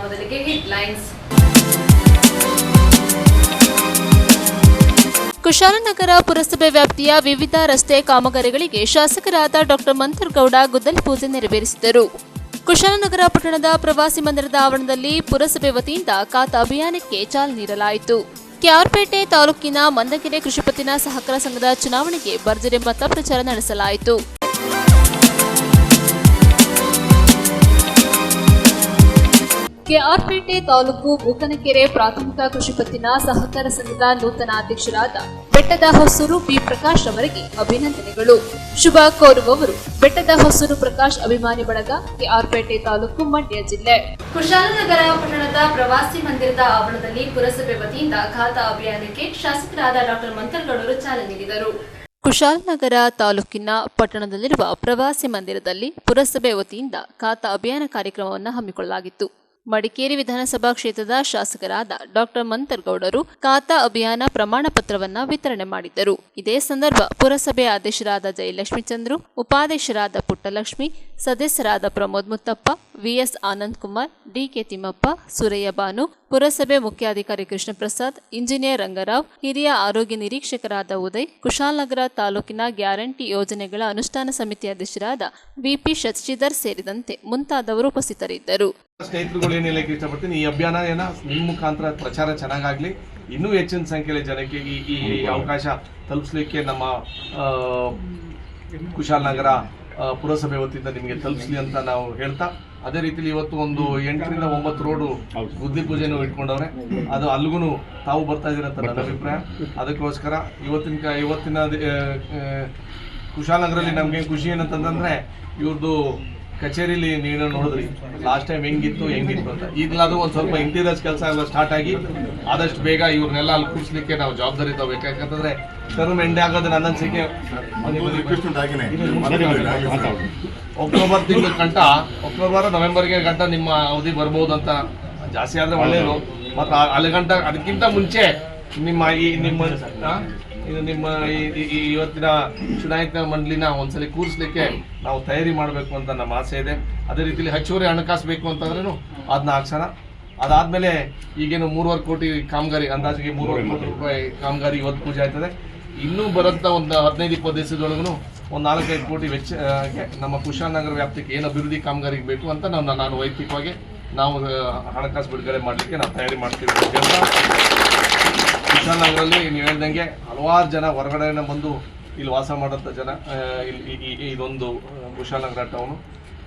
ಮೊದಲಿಗೆ ಹೆಡ್ಲೈನ್ಸ್. ಕುಶಾಲನಗರ ಪುರಸಭೆ ವ್ಯಾಪ್ತಿಯ ವಿವಿಧ ರಸ್ತೆ ಕಾಮಗಾರಿಗಳಿಗೆ ಶಾಸಕರಾದ ಡಾಕ್ಟರ್ ಮಂಥರ್ಗೌಡ ಗುದ್ದಲಿ ಪೂಜೆ ನೆರವೇರಿಸಿದರು. ಕುಶಾಲನಗರ ಪಟ್ಟಣದ ಪ್ರವಾಸಿ ಮಂದಿರದ ಆವರಣದಲ್ಲಿ ಪುರಸಭೆ ವತಿಯಿಂದ ಖಾತಾ ಅಭಿಯಾನಕ್ಕೆ ಚಾಲನೆ ನೀಡಲಾಯಿತು. ಕೆಆರ್ಪೇಟೆ ತಾಲೂಕಿನ ಮಂದಗೆರೆ ಕೃಷಿಪತ್ತಿನ ಸಹಕಾರ ಸಂಘದ ಚುನಾವಣೆಗೆ ಭರ್ಜರಿ ಮತ ಪ್ರಚಾರ ನಡೆಸಲಾಯಿತು. ಕೆಆರ್ಪೇಟೆ ತಾಲೂಕು ಬೂಕನಕೆರೆ ಪ್ರಾಥಮಿಕ ಕೃಷಿಪತ್ತಿನ ಸಹಕಾರ ಸಂಘದ ನೂತನ ಅಧ್ಯಕ್ಷರಾದ ಬೆಟ್ಟದ ಹೊಸೂರು ಬಿ ಪ್ರಕಾಶ್ ಅವರಿಗೆ ಅಭಿನಂದನೆಗಳು. ಶುಭ ಕೋರುವವರು ಬೆಟ್ಟದ ಹೊಸೂರು ಪ್ರಕಾಶ್ ಅಭಿಮಾನಿ ಬಳಗ, ಕೆಆರ್ಪೇಟೆ ತಾಲೂಕು, ಮಂಡ್ಯ ಜಿಲ್ಲೆ. ಕುಶಾಲನಗರ ಪಟ್ಟಣದ ಪ್ರವಾಸಿ ಮಂದಿರದ ಆವರಣದಲ್ಲಿ ಪುರಸಭೆ ವತಿಯಿಂದ ಖಾತಾ ಅಭಿಯಾನಕ್ಕೆ ಶಾಸಕರಾದ ಡಾಕ್ಟರ್ ಮಂಥರ್ಗೌಡರು ಚಾಲನೆ ನೀಡಿದರು. ಕುಶಾಲನಗರ ತಾಲೂಕಿನ ಪಟ್ಟಣದಲ್ಲಿರುವ ಪ್ರವಾಸಿ ಮಂದಿರದಲ್ಲಿ ಪುರಸಭೆ ವತಿಯಿಂದ ಖಾತಾ ಅಭಿಯಾನ ಕಾರ್ಯಕ್ರಮವನ್ನು ಹಮ್ಮಿಕೊಳ್ಳಲಾಗಿತ್ತು. ಮಡಿಕೇರಿ ವಿಧಾನಸಭಾ ಕ್ಷೇತ್ರದ ಶಾಸಕರಾದ ಡಾಕ್ಟರ್ ಮಂಥರ್ಗೌಡರು ಖಾತಾ ಅಭಿಯಾನ ಪ್ರಮಾಣ ಪತ್ರವನ್ನು ವಿತರಣೆ ಮಾಡಿದ್ದರು. ಇದೇ ಸಂದರ್ಭ ಪುರಸಭೆ ಅಧ್ಯಕ್ಷರಾದ ಜಯಲಕ್ಷ್ಮಿ ಚಂದ್ರು, ಉಪಾಧ್ಯಕ್ಷರಾದ ಪುಟ್ಟಲಕ್ಷ್ಮಿ, ಸದಸ್ಯರಾದ ಪ್ರಮೋದ್ ಮುತ್ತಪ್ಪ, ವಿಎಸ್ ಆನಂದ್ ಕುಮಾರ್, ಡಿಕೆ ತಿಮ್ಮಪ್ಪ, ಸುರಯ್ಯ ಬಾನು, ಪುರಸಭೆ ಮುಖ್ಯಾಧಿಕಾರಿ ಕೃಷ್ಣಪ್ರಸಾದ್, ಇಂಜಿನಿಯರ್ ರಂಗರಾವ್, ಹಿರಿಯ ಆರೋಗ್ಯ ನಿರೀಕ್ಷಕರಾದ ಉದಯ್, ಕುಶಾಲನಗರ ತಾಲೂಕಿನ ಗ್ಯಾರಂಟಿ ಯೋಜನೆಗಳ ಅನುಷ್ಠಾನ ಸಮಿತಿ ಅಧ್ಯಕ್ಷರಾದ ವಿಪಿ ಶಶಿಧರ್ ಸೇರಿದಂತೆ ಮುಂತಾದವರು ಉಪಸ್ಥಿತರಿದ್ದರು. ಸ್ನೇಹಿತರುಗಳು ಏನು ಹೇಳಕ್ಕೆ ಇಷ್ಟಪಡ್ತೀನಿ, ಈ ಅಭಿಯಾನ ನಿಮ್ಮ ಮುಖಾಂತರ ಪ್ರಚಾರ ಚೆನ್ನಾಗಾಗ್ಲಿ, ಇನ್ನೂ ಹೆಚ್ಚಿನ ಸಂಖ್ಯೆಯಲ್ಲಿ ಜನಕ್ಕೆ ಈ ಅವಕಾಶ ತಲುಪಿಸಲಿಕ್ಕೆ ನಮ್ಮ ಕುಶಾಲನಗರ ಪುರಸಭೆ ವತಿಯಿಂದ ನಿಮಗೆ ತಲುಪಿಸಲಿ ಅಂತ ನಾವು ಹೇಳ್ತಾ, ಅದೇ ರೀತಿಯಲ್ಲಿ ಇವತ್ತು ಒಂದು 8 ರಿಂದ 9 ರೋಡು ಗುದ್ಲಿ ಪೂಜೆನೂ ಇಟ್ಕೊಂಡವ್ರೆ. ಅದು ಅಲ್ಲಿಗೂ ತಾವು ಬರ್ತಾ ಇದ್ದೀರಂತ ನನ್ನ ಅಭಿಪ್ರಾಯ. ಅದಕ್ಕೋಸ್ಕರ ಇವತ್ತಿನ ಕುಶಾಲನಗರಲ್ಲಿ ನಮ್ಗೆ ಖುಷಿ ಏನಂತಂದ್ರೆ, ಇವ್ರದ್ದು ಕಚೇರಿಲಿ ನೀನು ನೋಡಿದ್ರಿ ಲಾಸ್ಟ್ ಟೈಮ್ ಹೆಂಗಿತ್ತು ಅಂತ. ಈಗಲಾದ್ರೂ ಒಂದು ಸ್ವಲ್ಪ ಇಂಟೀರಿಯರ್ಸ್ ಕೆಲಸ ಎಲ್ಲ ಸ್ಟಾರ್ಟ್ ಆಗಿ ಆದಷ್ಟು ಬೇಗ ಇವ್ರನ್ನೆಲ್ಲ ಅಲ್ಲಿ ಕೂರಿಸಲಿಕ್ಕೆ ನಾವು ಜವಾಬ್ದಾರಿ ತಗೋಬೇಕು. ಯಾಕಂತಂದ್ರೆ ಟರ್ಮ್ ಎಂಡ್ ಆಗೋದು ನನ್ನ ಅನಿಸಿಕೆ ಅಕ್ಟೋಬರ್ ತಿಂಗಳ ಗಂಟ, ಅಕ್ಟೋಬರ್ ನವೆಂಬರ್ಗೆ ಗಂಟ ನಿಮ್ಮ ಅವಧಿ ಬರ್ಬೋದು ಅಂತ. ಜಾಸ್ತಿ ಆದ್ರೆ ಒಳ್ಳೆಯದು. ಮತ್ತು ಅಲ್ಲಿ ಗಂಟ ಅದಕ್ಕಿಂತ ಮುಂಚೆ ನಿಮ್ಮ ಇವತ್ತಿನ ಚುನಾಯಿತ ಮಂಡಳಿನ ಒಂದ್ಸಲಿ ಕೂರಿಸ್ಲಿಕ್ಕೆ ನಾವು ತಯಾರಿ ಮಾಡಬೇಕು ಅಂತ ನಮ್ಮ ಆಸೆ ಇದೆ. ಅದೇ ರೀತಿಯಲ್ಲಿ ಹೆಚ್ಚುವರಿ ಹಣಕಾಸು ಬೇಕು ಅಂತಂದ್ರೂ ಅದನ್ನ ಹಾಕ್ಸೋಣ. ಅದಾದ್ಮೇಲೆ ಈಗೇನು 3.5 ಕೋಟಿ ಕಾಮಗಾರಿ, ಅಂದಾಜಿಗೆ 3.5 ಕೋಟಿ ರೂಪಾಯಿ ಕಾಮಗಾರಿ ಇವತ್ತು ಪೂಜೆ ಆಯ್ತದೆ. ಇನ್ನೂ ಬರೋಂಥ ಒಂದು 15-20 ದಿವಸದೊಳಗೂ ಒಂದು 4-5 ಕೋಟಿ ವೆಚ್ಚ ನಮ್ಮ ಕುಶಾಲನಗರ ವ್ಯಾಪ್ತಿಗೆ ಏನು ಅಭಿವೃದ್ಧಿ ಕಾಮಗಾರಿಗೆ ಬೇಕು ಅಂತ ನಾನು ವೈಯಕ್ತಿಕವಾಗಿ ನಾವು ಹಣಕಾಸು ಬಿಡುಗಡೆ ಮಾಡಲಿಕ್ಕೆ ನಾವು ತಯಾರಿ ಮಾಡ್ತೀವಿ. ಕುಶಾಲನಗರಲ್ಲಿ ನೀವು ಹೇಳ್ದಂಗೆ ಹಲವಾರು ಜನ ಹೊರಗಡೆಯಿಂದ ಬಂದು ಇಲ್ಲಿ ವಾಸ ಮಾಡೋಂಥ ಜನ ಇದೊಂದು ಕುಶಾಲನಗರ ಟೌನು.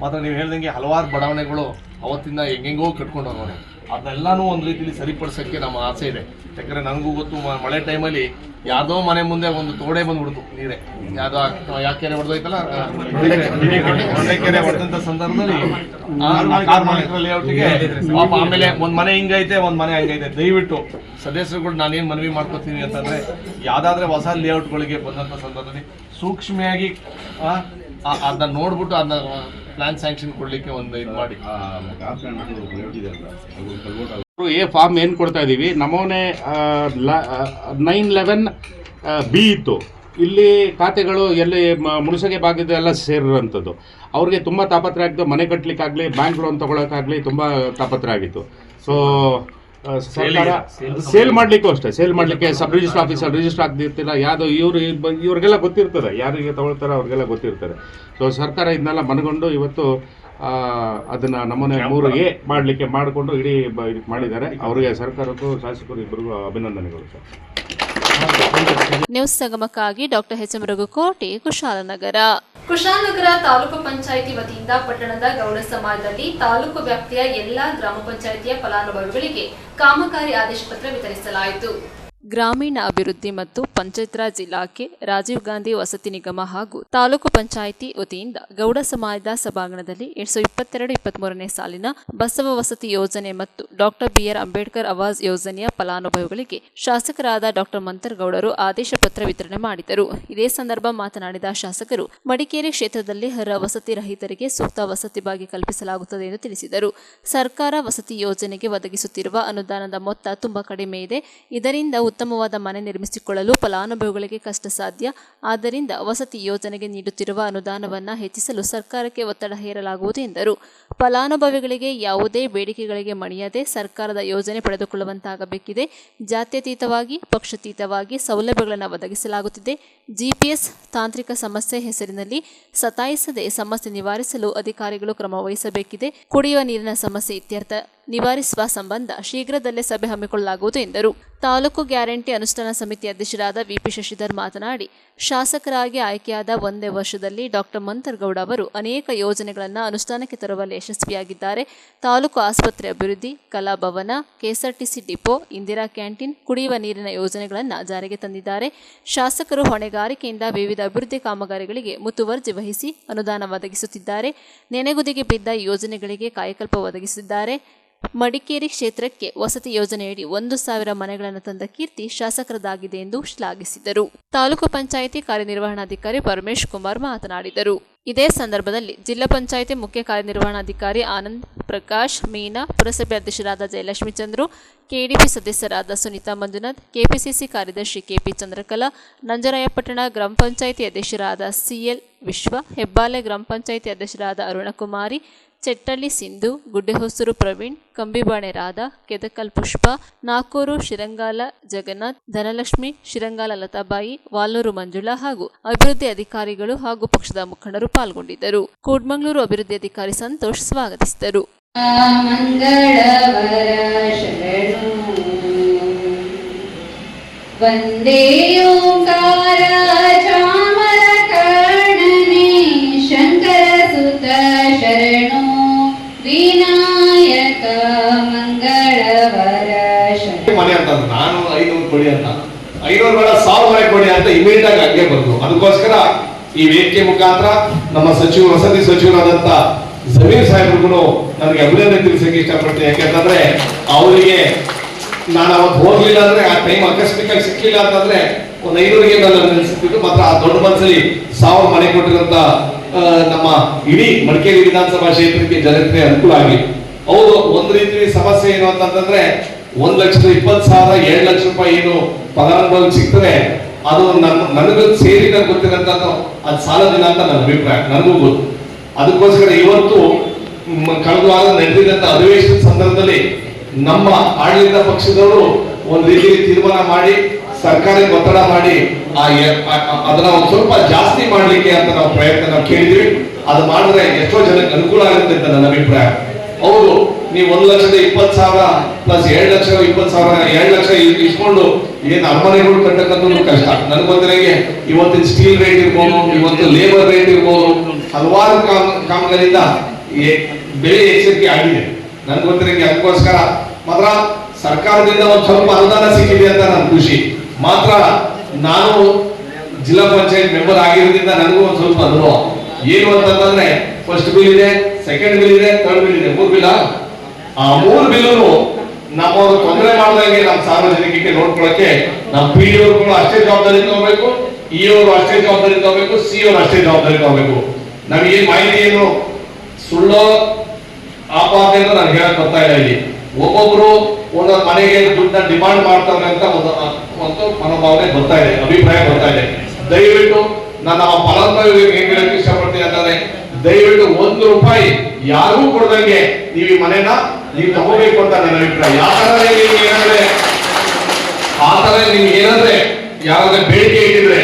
ಮಾತ್ರ ನೀವು ಹೇಳ್ದಂಗೆ ಹಲವಾರು ಬಡಾವಣೆಗಳು ಅವತ್ತಿಂದ ಹೆಂಗೆಂಗೋ ಕಟ್ಕೊಂಡು ಹೋಗೋಣ, ಅದನ್ನೆಲ್ಲನೂ ಒಂದು ರೀತಿಯಲ್ಲಿ ಸರಿಪಡಿಸೋಕ್ಕೆ ನಮ್ಮ ಆಸೆ ಇದೆ. ಯಾಕಂದರೆ ನನಗೂ ಗೊತ್ತು, ಮಳೆ ಟೈಮಲ್ಲಿ ಯಾವುದೋ ಮನೆ ಮುಂದೆ ಒಂದು ತೋಡೆ ಬಂದ್ಬಿಡ್ತು ನೀರೇ, ಯಾವುದೋ ಯಾಕೆರೆ ಹೊಡೆದೋಯ್ತಲ್ಲ, ಕೆರೆ ಹೊಡೆದಂಥ ಸಂದರ್ಭದಲ್ಲಿ ಲೇಔಟ್ಗೆ ಆಮೇಲೆ ಒಂದು ಮನೆ ಹಿಂಗೈತೆ, ಒಂದು ಮನೆ ಹಂಗೈತೆ. ದಯವಿಟ್ಟು ಸದಸ್ಯರುಗಳು ನಾನೇನು ಮನವಿ ಮಾಡ್ಕೊತೀನಿ ಅಂತಂದರೆ, ಯಾವುದಾದ್ರೆ ಹೊಸ ಲೇಔಟ್ಗಳಿಗೆ ಬಂದಂಥ ಸಂದರ್ಭದಲ್ಲಿ ಸೂಕ್ಷ್ಮವಾಗಿ ಅದನ್ನ ನೋಡ್ಬಿಟ್ಟು ಅದನ್ನ ಪ್ಲಾನ್ ಸ್ಯಾಂಕ್ಷನ್ ಕೊಡ್ಲಿಕ್ಕೆ ಒಂದು ಇದು ಮಾಡಿ. ಎ ಫಾರ್ಮ್ ಏನು ಕೊಡ್ತಾ ಇದ್ದೀವಿ, ನಮೂನೆ 911 ಬಿ ಇತ್ತು. ಇಲ್ಲಿ ಖಾತೆಗಳು ಎಲ್ಲಿ ಮುಳುಸಗೆ ಭಾಗದ ಎಲ್ಲ ಸೇರಿರೋಂಥದ್ದು. ಅವ್ರಿಗೆ ತುಂಬ ತಾಪತ್ರೆ ಆಗಿತ್ತು. ಮನೆ ಕಟ್ಟಲಿಕ್ಕಾಗಲಿ, ಬ್ಯಾಂಕ್ ಲೋನ್ ತೊಗೊಳಕ್ಕಾಗಲಿ ತುಂಬ ತಾಪತ್ರೆ ಆಗಿತ್ತು. ಸೊ ಸರ್ಕಾರ ಸೇಲ್ ಮಾಡಲಿಕ್ಕೂ ಅಷ್ಟೇ, ಸೇಲ್ ಮಾಡಲಿಕ್ಕೆ ಸಬ್ ರಿಜಿಸ್ಟರ್ ಆಫೀಸಲ್ಲಿ ರಿಜಿಸ್ಟರ್ ಆಗದಿರ್ತಿಲ್ಲ. ಯಾವುದೋ ಇವ್ರಿಗೆಲ್ಲ ಗೊತ್ತಿರ್ತದೆ, ಯಾರಿಗೆ ತಗೊಳ್ತಾರೆ ಅವ್ರಿಗೆಲ್ಲ ಗೊತ್ತಿರ್ತದೆ. ಸೊ ಸರ್ಕಾರ ಇದನ್ನೆಲ್ಲ ಮನಗೊಂಡು ಇವತ್ತು ಅದನ್ನು ನಮೂನೆ 3A ಮಾಡಲಿಕ್ಕೆ ಮಾಡಿಕೊಂಡು ಇಡೀ ಮಾಡಿದ್ದಾರೆ. ಅವರಿಗೆ ಸರ್ಕಾರಕ್ಕೂ ಶಾಸಕರು ಇಬ್ಬರಿಗೂ ಅಭಿನಂದನೆಗಳು ಸರ್. ನ್ಯೂಸ್ ಸಂಗಮಕ್ಕಾಗಿ doctor H M Raghukote, Kushalnagar. Kushalnagar taluk panchayat ವತಿಯಿಂದ ಪಟ್ಟಣದ ಗೌಡ ಸಮಾಜದಲ್ಲಿ ತಾಲೂಕು ವ್ಯಾಪ್ತಿಯ ಎಲ್ಲಾ ಗ್ರಾಮ ಪಂಚಾಯಿತಿಯ ಫಲಾನುಭವಿಗಳಿಗೆ ಕಾಮಗಾರಿ ಆದೇಶ ಪತ್ರ ವಿತರಿಸಲಾಯಿತು. ಗ್ರಾಮೀಣ ಅಭಿವೃದ್ಧಿ ಮತ್ತು ಪಂಚಾಯತ್ ರಾಜ್ ಇಲಾಖೆ, ರಾಜೀವ್ ಗಾಂಧಿ ವಸತಿ ನಿಗಮ ಹಾಗೂ ತಾಲೂಕು ಪಂಚಾಯಿತಿ ವತಿಯಿಂದ ಗೌಡ ಸಮಾಜದ ಸಭಾಂಗಣದಲ್ಲಿ 2022-23ನೇ ಸಾಲಿನ ಬಸವ ವಸತಿ ಯೋಜನೆ ಮತ್ತು ಡಾಕ್ಟರ್ BR ಅಂಬೇಡ್ಕರ್ ಆವಾಸ್ ಯೋಜನೆಯ ಫಲಾನುಭವಿಗಳಿಗೆ ಶಾಸಕರಾದ ಡಾಕ್ಟರ್ ಮಂಥರ್ಗೌಡರು ಆದೇಶ ಪತ್ರ ವಿತರಣೆ ಮಾಡಿದರು. ಇದೇ ಸಂದರ್ಭ ಮಾತನಾಡಿದ ಶಾಸಕರು, ಮಡಿಕೇರಿ ಕ್ಷೇತ್ರದಲ್ಲಿ ವಸತಿ ರಹಿತರಿಗೆ ಸೂಕ್ತ ವಸತಿ ಭಾಗ್ಯ ಕಲ್ಪಿಸಲಾಗುತ್ತದೆ ಎಂದು ತಿಳಿಸಿದರು. ಸರ್ಕಾರ ವಸತಿ ಯೋಜನೆಗೆ ಒದಗಿಸುತ್ತಿರುವ ಅನುದಾನದ ಮೊತ್ತ ತುಂಬಾ ಕಡಿಮೆ ಇದೆ. ಇದರಿಂದ ಉತ್ತಮವಾದ ಮನೆ ನಿರ್ಮಿಸಿಕೊಳ್ಳಲು ಫಲಾನುಭವಿಗಳಿಗೆ ಕಷ್ಟ ಸಾಧ್ಯ. ಆದ್ದರಿಂದ ವಸತಿ ಯೋಜನೆಗೆ ನೀಡುತ್ತಿರುವ ಅನುದಾನವನ್ನು ಹೆಚ್ಚಿಸಲು ಸರ್ಕಾರಕ್ಕೆ ಒತ್ತಡ ಹೇರಲಾಗುವುದು ಎಂದರು. ಫಲಾನುಭವಿಗಳಿಗೆ ಯಾವುದೇ ಬೇಡಿಕೆಗಳಿಗೆ ಮಣಿಯದೆ ಸರ್ಕಾರದ ಯೋಜನೆ ಪಡೆದುಕೊಳ್ಳುವಂತಾಗಬೇಕಿದೆ. ಜಾತ್ಯತೀತವಾಗಿ ಪಕ್ಷಾತೀತವಾಗಿ ಸೌಲಭ್ಯಗಳನ್ನು ಒದಗಿಸಲಾಗುತ್ತಿದೆ. ಜಿಪಿಎಸ್ ತಾಂತ್ರಿಕ ಸಮಸ್ಯೆ ಹೆಸರಿನಲ್ಲಿ ಸತಾಯಿಸದೆ ಸಮಸ್ಯೆ ನಿವಾರಿಸಲು ಅಧಿಕಾರಿಗಳು ಕ್ರಮ ವಹಿಸಬೇಕಿದೆ. ಕುಡಿಯುವ ನೀರಿನ ಸಮಸ್ಯೆ ಇತ್ಯರ್ಥ ನಿವಾರಿಸುವ ಸಂಬಂಧ ಶೀಘ್ರದಲ್ಲೇ ಸಭೆ ಹಮ್ಮಿಕೊಳ್ಳಲಾಗುವುದು ಎಂದರು. ತಾಲೂಕು ಗ್ಯಾರಂಟಿ ಅನುಷ್ಠಾನ ಸಮಿತಿ ಅಧ್ಯಕ್ಷರಾದ ವಿಪಿ ಶಶಿಧರ್ ಮಾತನಾಡಿ, ಶಾಸಕರಾಗಿ ಆಯ್ಕೆಯಾದ ಒಂದೇ ವರ್ಷದಲ್ಲಿ ಡಾಕ್ಟರ್ ಮಂತರ್ಗೌಡ ಅವರು ಅನೇಕ ಯೋಜನೆಗಳನ್ನು ಅನುಷ್ಠಾನಕ್ಕೆ ತರುವಲ್ಲಿ ಯಶಸ್ವಿಯಾಗಿದ್ದಾರೆ. ತಾಲೂಕು ಆಸ್ಪತ್ರೆ ಅಭಿವೃದ್ಧಿ, Kalabhavan, KSRTC depot, Indira canteen, ಕುಡಿಯುವ ನೀರಿನ ಯೋಜನೆಗಳನ್ನು ಜಾರಿಗೆ ತಂದಿದ್ದಾರೆ. ಶಾಸಕರು ಹೊಣೆಗಾರಿಕೆಯಿಂದ ವಿವಿಧ ಅಭಿವೃದ್ಧಿ ಕಾಮಗಾರಿಗಳಿಗೆ ಮುತುವರ್ಜಿ ವಹಿಸಿ ಅನುದಾನ ಒದಗಿಸುತ್ತಿದ್ದಾರೆ. ನೆನೆಗುದಿಗೆ ಬಿದ್ದ ಯೋಜನೆಗಳಿಗೆ ಕಾಯಕಲ್ಪ ಒದಗಿಸಿದ್ದಾರೆ. ಮಡಿಕೇರಿ ಕ್ಷೇತ್ರಕ್ಕೆ ವಸತಿ ಯೋಜನೆಯಡಿ 1,000 ಮನೆಗಳನ್ನು ತಂದ ಕೀರ್ತಿ ಶಾಸಕರದಾಗಿದೆ ಎಂದು ಶ್ಲಾಘಿಸಿದರು. ತಾಲೂಕು ಪಂಚಾಯಿತಿ ಕಾರ್ಯನಿರ್ವಹಣಾಧಿಕಾರಿ ಪರಮೇಶ್ ಕುಮಾರ್ ಮಾತನಾಡಿದರು. ಇದೇ ಸಂದರ್ಭದಲ್ಲಿ ಜಿಲ್ಲಾ ಪಂಚಾಯಿತಿ ಮುಖ್ಯ ಕಾರ್ಯನಿರ್ವಹಣಾಧಿಕಾರಿ ಆನಂದ್ ಪ್ರಕಾಶ್ ಮೀನಾ, ಪುರಸಭೆ ಅಧ್ಯಕ್ಷರಾದ ಜಯಲಕ್ಷ್ಮಿ ಚಂದ್ರು, ಕೆಡಿಪಿ ಸದಸ್ಯರಾದ ಸುನೀತಾ ಮಂಜುನಾಥ್, ಕೆಪಿಸಿಸಿ ಕಾರ್ಯದರ್ಶಿ ಕೆಪಿ ಚಂದ್ರಕಲಾ, ನಂಜರಾಯಪಟ್ಟಣ ಗ್ರಾಮ ಪಂಚಾಯಿತಿ ಅಧ್ಯಕ್ಷರಾದ ಸಿಎಲ್ ವಿಶ್ವ, ಹೆಬ್ಬಾಲೆ ಗ್ರಾಮ ಪಂಚಾಯಿತಿ ಅಧ್ಯಕ್ಷರಾದ ಅರುಣಕುಮಾರಿ, ಚೆಟ್ಟಳ್ಳಿ ಸಿಂಧು, ಗುಡ್ಡೆಹೊಸೂರು ಪ್ರವೀಣ್, ಕಂಬಿಬಾಣೆ ರಾಧಾ, ಕೆದಕಲ್ ಪುಷ್ಪ, ನಾಕೂರು ಶಿರಂಗಾಲ ಜಗನ್ನಾಥ್, ಧನಲಕ್ಷ್ಮಿ, ಶಿರಂಗಾಲ ಲತಾಬಾಯಿ, ವಾಲ್ನೂರು ಮಂಜುಳಾ ಹಾಗೂ ಅಭಿವೃದ್ಧಿ ಅಧಿಕಾರಿಗಳು ಹಾಗೂ ಪಕ್ಷದ ಮುಖಂಡರು ಪಾಲ್ಗೊಂಡಿದ್ದರು. ಕೂಡ್ಮಂಗ್ಳೂರು ಅಭಿವೃದ್ಧಿ ಅಧಿಕಾರಿ ಸಂತೋಷ್ ಸ್ವಾಗತಿಸಿದರು. ವಂದೇ ಓಂಕಾರ ಚಾಮರ ಕರ್ಣನೆ ಶಂಕರ ಸುತ ಶರಣು ವಿನಾಯಕ ಮಂಗಳವರ ಮನೆ ಅಂತ ನಾನು 500 ಕೊಡಿ ಅಂತ 500 ಬೇಡ 1000 ಮನೆ ಕೊಡಿ ಅಂತ ಇಮಿಡಿಯೇಟ್ ಆಗಿ ಹಂಗೆ ಬಂತು. ಅದಕ್ಕೋಸ್ಕರ ಈ ವೇದಿಕೆ ಮುಖಾಂತರ ನಮ್ಮ ವಸತಿ ಸಚಿವರಾದಂತ ಜಮೀರ್ ಸಾಹೇಬ್ರಿಗೂ ನನಗೆ ಅಭಿನಂದನೆ ತಿಳಿಸಕ್ಕೆ ಇಷ್ಟಪಡ್ತೀನಿ. ಯಾಕೆಂತಂದ್ರೆ ಅವರಿಗೆ ನಾನು ಅವತ್ತು ಹೋಗ್ಲಿಲ್ಲ ಅಂದ್ರೆ ಆ ಟೈಮ್ ಆಕಸ್ಮಿಕವಾಗಿ ಸಿಕ್ಕಿಲ್ಲ ಅಂತಂದ್ರೆ ಒಂದು 500ಗೆ ನಾನು ನಿಲ್ಲಿಸ್ತಿದ್ದು. ಮಾತ್ರ ಆ ದೊಡ್ಡ ಮನಸ್ಸಲ್ಲಿ 1000 ಮನೆ ಕೊಟ್ಟಿರಂತ ನಮ್ಮ ಇಡೀ ಮಡಿಕೇರಿ ವಿಧಾನಸಭಾ ಕ್ಷೇತ್ರಕ್ಕೆ ಜನತೆ ಅನುಕೂಲ ಆಗಿ. ಹೌದು, ಒಂದು ರೀತಿ ಸಮಸ್ಯೆ ಏನು ಅಂತಂದ್ರೆ 1,20,000 2 ಲಕ್ಷ ರೂಪಾಯಿ ಏನು ಫಲಾನುಭವಿಗೆ ಸಿಗ್ತದೆ ಅದು ನನಗೂ ಸೇರಿ ನನಗೆ ಗೊತ್ತಿರೋಂಥದ್ದು ಅದು ಸಾಲದಿಲ್ಲ ಅಂತ ನನ್ನ ಅಭಿಪ್ರಾಯ, ನನಗೂ ಗೊತ್ತು. ಅದಕ್ಕೋಸ್ಕರ ಇವತ್ತು ಕಳೆದ ವಾರ ನಡೆದಿದ್ದಂತ ಅಧಿವೇಶನದ ಸಂದರ್ಭದಲ್ಲಿ ನಮ್ಮ ಆಡಳಿತ ಪಕ್ಷದವರು ಒಂದು ರೀತಿ ತೀರ್ಮಾನ ಮಾಡಿ ಸರ್ಕಾರಕ್ಕೆ ಒತ್ತಡ ಮಾಡಿ ಅದನ್ನ ಒಂದು ಸ್ವಲ್ಪ ಜಾಸ್ತಿ ಮಾಡ್ಲಿಕ್ಕೆ ಅಂತ ನಾವು ಪ್ರಯತ್ನ ಕೇಳಿದ್ವಿ. ಅದು ಮಾಡಿದ್ರೆ ಎಷ್ಟೋ ಜನಕ್ಕೆ ಅನುಕೂಲ ಆಗುತ್ತೆ ಅಂತ ನನ್ನ ಅಭಿಪ್ರಾಯ. ಹೌದು, ನೀವು 1,20,000 ಪ್ಲಸ್ 2,20,000 2 ಲಕ್ಷ ಇಸ್ಕೊಂಡು ಏನ್ ಅರಮನೆಗಳು ಕಟ್ಟಕ್ಕಂತ ಕಷ್ಟ. ನನ್ಗೆ ಗೊತ್ತಿರಂಗೆ ಇವತ್ತಿನ ಸ್ಟೀಲ್ ರೇಟ್ ಇರ್ಬೋದು, ಇವತ್ತು ಲೇಬರ್ ರೇಟ್ ಇರ್ಬೋದು, ಹಲವಾರು ಕಾಮಗಾರಿಯಿಂದ ಬೆಲೆ ಎಚ್ಚರಿಕೆ ಆಗಿದೆ ನನ್ಗೆ ಗೊತ್ತಿರಂಗೆ. ಅದಕ್ಕೋಸ್ಕರ ಮಾತ್ರ ಸರ್ಕಾರದಿಂದ ಒಂದು ಸ್ವಲ್ಪ ಅನುದಾನ ಸಿಕ್ಕಿದೆ ಅಂತ ನನ್ನ ಖುಷಿ. ಮಾತ್ರ ನಾನು ಜಿಲ್ಲಾ ಪಂಚಾಯತ್ ಮೆಂಬರ್ ಆಗಿರೋದ್ರಿಂದ ನನಗೂ ಒಂದು ಸ್ವಲ್ಪ ಅನುಭವ ಏನು ಅಂತಂದ್ರೆ ಫಸ್ಟ್ ಬಿಲ್ ಇದೆ, ಸೆಕೆಂಡ್ ಬಿಲ್ ಇದೆ, ಥರ್ಡ್ ಬಿಲ್ ಇದೆ, 3 ಬಿಲ್. ಆ 3 ಬಿಲ್ಲು ನಮ್ಮವರು ತೊಂದರೆ ಮಾಡಿದಂಗೆ ನಮ್ಮ ಸಾರ್ವಜನಿಕರಿಗೆ ನೋಡ್ಕೊಳ್ಳಕ್ಕೆ ನಮ್ಮ ಪಿ.ಡಿ. ಅವರು ಅಷ್ಟೇ ಜವಾಬ್ದಾರಿ ತಗೋಬೇಕು, ಇ ಅವರು ಅಷ್ಟೇ ಜವಾಬ್ದಾರಿ ತಗೋಬೇಕು, ಸಿ ಅವರು ಅಷ್ಟೇ ಜವಾಬ್ದಾರಿ ತಗೋಬೇಕು. ನಮಗೆ ಮಾಹಿತಿಯನ್ನು ಸುಳ್ಳು ಆಪಾದನೆ ನಾನು ಹೇಳಕ್ ಬರ್ತಾ ಇಲ್ಲ. ಇಲ್ಲಿ ಒಬ್ಬೊಬ್ರು ಒಂದೊಂದು ಮನೆಗೆ ದುಡ್ಡನ್ನ ಡಿಮಾಂಡ್ ಮಾಡ್ತಾರೆ ಅಂತ ಒಂದು ಮನೋಭಾವನೆ ಬರ್ತಾ ಇದೆ, ಅಭಿಪ್ರಾಯ ಬರ್ತಾ ಇದೆ. ದಯವಿಟ್ಟು ನಾನು ನಮ್ಮ ಫಲಾನುಭವಿಗಳಿಗೆ ಏನ್ ಹೇಳಕ್ ಇಷ್ಟಪಡ್ತೀನಿ ಅಂತಂದ್ರೆ, ದಯವಿಟ್ಟು 1 ರೂಪಾಯಿ ಯಾರಿಗೂ ಕೊಡದಂಗೆ ನೀವು ಈ ಮನೆನ ನೀವು ತಗೋಬೇಕು ಅಂತ ನನ್ನ ಅಭಿಪ್ರಾಯ. ಆ ತರ ನೀವು ಏನಾದ್ರೆ ಯಾರಾದ್ರೆ ಬೇಡಿಕೆ ಇಟ್ಟಿದ್ರೆ,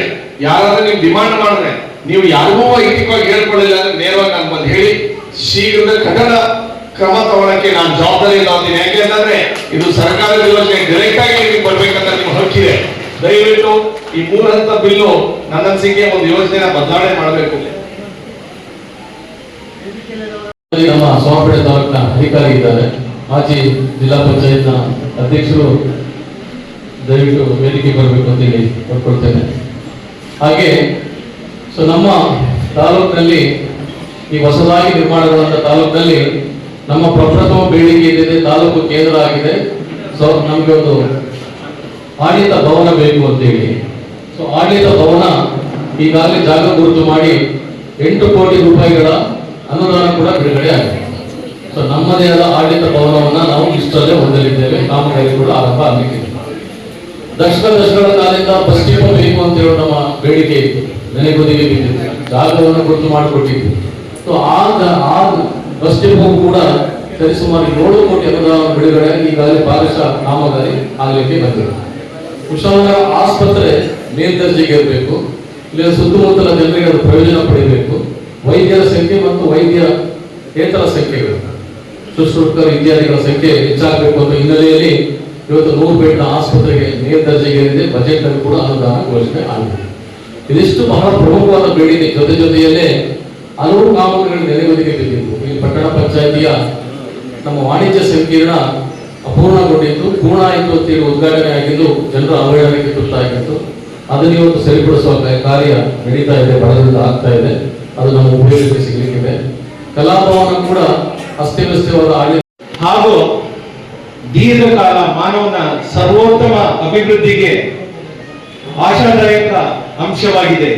ಯಾರಾದ್ರೆ ನೀವು ಡಿಮಾಂಡ್ ಮಾಡಿದ್ರೆ, ನೀವು ಯಾರಿಗೂ ವೈಯಕ್ತಿಕವಾಗಿ ಹೇಳ್ಕೊಳ್ಳಿಲ್ಲ ಅಂದ್ರೆ ನೇರವಾಗಿ ನಾನು ಬಂದು ಹೇಳಿ ಶೀಘ್ರದ ಕಠಿಣ ಕ್ರಮ ತಗೊಳಕ್ಕೆ ನಾನು ಜವಾಬ್ದಾರಿ ತಗೋತೀನಿ. ಯಾಕೆ ಅಂತಂದ್ರೆ ಇದು ಸರ್ಕಾರದ ಯೋಜನೆ, ಡೈರೆಕ್ಟ್ ಆಗಿ ನಿಮಗೆ ಬರ್ಬೇಕಂತ ನಿಮ್ಮ ಹಕ್ಕಿದೆ. ದಯವಿಟ್ಟು ಈ 3 ಹಂತ ಬಿಲ್ಲು ನನ್ನ ಅನಿಸಿಕೆ ಒಂದು ಯೋಜನೆನ ಬದಲಾವಣೆ ಮಾಡಬೇಕು. ನಮ್ಮ ಸೋಮಪೇಟೆ ತಾಲೂಕಿನ ಅಧಿಕಾರಿ ಇದ್ದಾರೆ, ಮಾಜಿ ಜಿಲ್ಲಾ ಪಂಚಾಯತ್ನ ಅಧ್ಯಕ್ಷರು ದಯವಿಟ್ಟು ವೇದಿಕೆ ಬರಬೇಕು ಅಂತ ಹೇಳಿ ಕೊಡ್ಕೊಳ್ತೇನೆ. ಹಾಗೆ ನಮ್ಮ ತಾಲೂಕಿನಲ್ಲಿ ಈ ಹೊಸದಾಗಿ ನಿರ್ಮಾಣಗೊಂಡ ತಾಲೂಕಿನಲ್ಲಿ ನಮ್ಮ ಪ್ರಪ್ರಥಮ ಬೇಡಿಕೆ ಇದೆ, ತಾಲೂಕು ಕೇಂದ್ರ ಆಗಿದೆ. ನಮಗೆ ಒಂದು ಆಡಳಿತ ಭವನ ಬೇಕು ಅಂತೇಳಿ. ಆಡಳಿತ ಭವನ ಈಗಾಗಲೇ ಜಾಗ ಗುರುತು ಮಾಡಿ 8 ಕೋಟಿ ರೂಪಾಯಿಗಳ ಅನುದಾನ ಕೂಡ ಬಿಡುಗಡೆ ಆಗಿದೆ. ನಮ್ಮದೇ ಆದ ಆಡಳಿತ ಭವನವನ್ನ ನಾವು ಇಷ್ಟರಲ್ಲೇ ಹೊಂದಲಿದ್ದೇವೆ. ಕಾಮಗಾರಿ ಕೂಡ ಆರಂಭ ಆಗಲಿಕ್ಕಿದೆ. ದಶಕಗಳ ಕಾಲದಿಂದ ಬಸ್ ಡಿಪೋ ಬೇಕು ಅಂತ ಹೇಳಿ ನಮ್ಮ ಬೇಡಿಕೆ ಇತ್ತು. ನೆನೆಗುದಿಗೆ ಬಿದ್ದಿತ್ತು, ಜಾಗವನ್ನು ಗುರುತು ಮಾಡಿಕೊಟ್ಟಿದ್ದು. ಸೊ ಆ ಬಸ್ ಡಿಪೋ ಕೂಡ ಸರಿಸುಮಾರು 7 ಕೋಟಿ ಅನುದಾನ ಬಿಡುಗಡೆ ಈಗಾಗಲೇ ಭಾಗಶಃ ಕಾಮಗಾರಿ ಆಗಲಿಕ್ಕೆ ಬಂದಿದೆ. ಕುಶಾಲನಗರ ಆಸ್ಪತ್ರೆ ಮೇಲ್ದರ್ಜೆಗೆ ಇರಬೇಕು, ಇಲ್ಲಿ ಸುತ್ತಮುತ್ತಲ ಜನರಿಗೆ ಅದು ಪ್ರಯೋಜನ ಪಡೆಯಬೇಕು. ವೈದ್ಯರ ಸಂಖ್ಯೆ ಮತ್ತು ವೈದ್ಯೇತರ ಸಂಖ್ಯೆಗಳು, ಶುಶ್ರೂಷಕರು ಇತ್ಯಾದಿಗಳ ಸಂಖ್ಯೆ ಹೆಚ್ಚಾಗಬೇಕು ಅನ್ನೋ ಹಿನ್ನೆಲೆಯಲ್ಲಿ ಇವತ್ತು 100 ಬೆಡ್ನ ಆಸ್ಪತ್ರೆಗೆ ಮೇಲ್ದರ್ಜೆಗೇರಿದೆ. ಬಜೆಟ್ ಅಲ್ಲಿ ಕೂಡ ಅನುದಾನ ಘೋಷಣೆ ಆಗಿದೆ. ಇದಿಷ್ಟು ಬಹಳ ಪ್ರಮುಖವಾದ ಬೇಡಿಕೆ. ಜೊತೆಯಲ್ಲೇ ಹಲವು ಕಾಮಗಾರಿಗಳು ನೆನೆಗುದಿಗೆ ಬಿದ್ದಿತ್ತು. ಇಲ್ಲಿ ಪಟ್ಟಣ ಪಂಚಾಯಿತಿಯ ನಮ್ಮ ವಾಣಿಜ್ಯ ಸಂಕೀರ್ಣ ಅಪೂರ್ಣಗೊಂಡಿದ್ದು, ಪೂರ್ಣ ಆಯಿತು ಅಂತೇಳಿ ಉದ್ಘಾಟನೆ ಆಗಿದ್ದು ಜನರ ಅವಹೇಳನಕ್ಕೆ ತುತ್ತಾಗಿತ್ತು. ಅದನ್ನು ಇವತ್ತು ಸರಿಪಡಿಸುವ ಕಾರ್ಯ ನಡೀತಾ ಇದೆ, ಬಡದಿಂದ ಆಗ್ತಾ ಇದೆ. ಅದು ನಮ್ಮ ಉಪಯೋಗಕ್ಕೆ ಸಿಗಲಿಕ್ಕಿದೆ. ಕಲಾಭವನ ಕೂಡ ಅಸ್ತವ್ಯಸ್ತವಾದ ಆಡಳಿತ ಹಾಗೂ ದೀರ್ಘಕಾಲ ಮಾನವನ ಸರ್ವೋತ್ತಮ ಅಭಿವೃದ್ಧಿಗೆ ಆಶಾದಾಯಕ ಅಂಶವಾಗಿದೆ.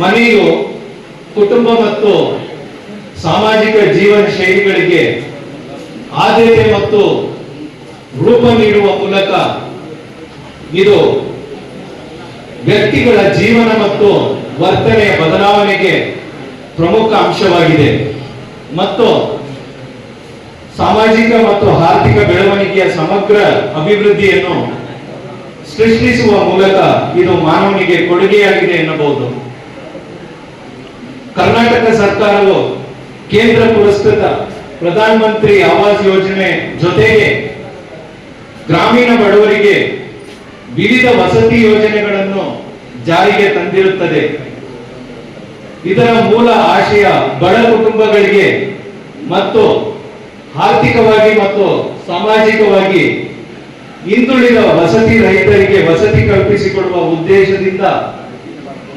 ಮನೆಯು ಕುಟುಂಬ ಮತ್ತು ಸಾಮಾಜಿಕ ಜೀವನ ಶೈಲಿಗಳಿಗೆ ಆದ್ಯತೆ ಮತ್ತು ರೂಪ ನೀಡುವ ಮೂಲಕ ಇದು ವ್ಯಕ್ತಿಗಳ ಜೀವನ ಮತ್ತು ವರ್ತನೆಯ ಬದಲಾವಣೆಗೆ ಪ್ರಮುಖ ಅಂಶವಾಗಿದೆ ಮತ್ತು ಸಾಮಾಜಿಕ ಮತ್ತು ಆರ್ಥಿಕ ಬೆಳವಣಿಗೆಯ ಸಮಗ್ರ ಅಭಿವೃದ್ಧಿಯನ್ನು ಸೃಷ್ಟಿಸುವ ಮೂಲಕ ಇದು ಮಾನವನಿಗೆ ಕೊಡುಗೆಯಾಗಿದೆ ಎನ್ನಬಹುದು. ಕರ್ನಾಟಕ ಸರ್ಕಾರವು ಕೇಂದ್ರ ಪುರಸ್ಕೃತ ಪ್ರಧಾನ ಮಂತ್ರಿ ಆವಾಸ್ ಯೋಜನೆ ಜೊತೆಗೆ ಗ್ರಾಮೀಣ ಬಡವರಿಗೆ ವಿವಿಧ ವಸತಿ ಯೋಜನೆಗಳನ್ನು ಜಾರಿಗೆ ತಂದಿರುತ್ತದೆ. ಇದರ ಮೂಲ ಆಶಯ ಬಡ ಕುಟುಂಬಗಳಿಗೆ ಮತ್ತು ಆರ್ಥಿಕವಾಗಿ ಮತ್ತು ಸಾಮಾಜಿಕವಾಗಿ ಹಿಂದುಳಿದ ವಸತಿ ರಹಿತರಿಗೆ ವಸತಿ ಕಲ್ಪಿಸಿಕೊಡುವ ಉದ್ದೇಶದಿಂದ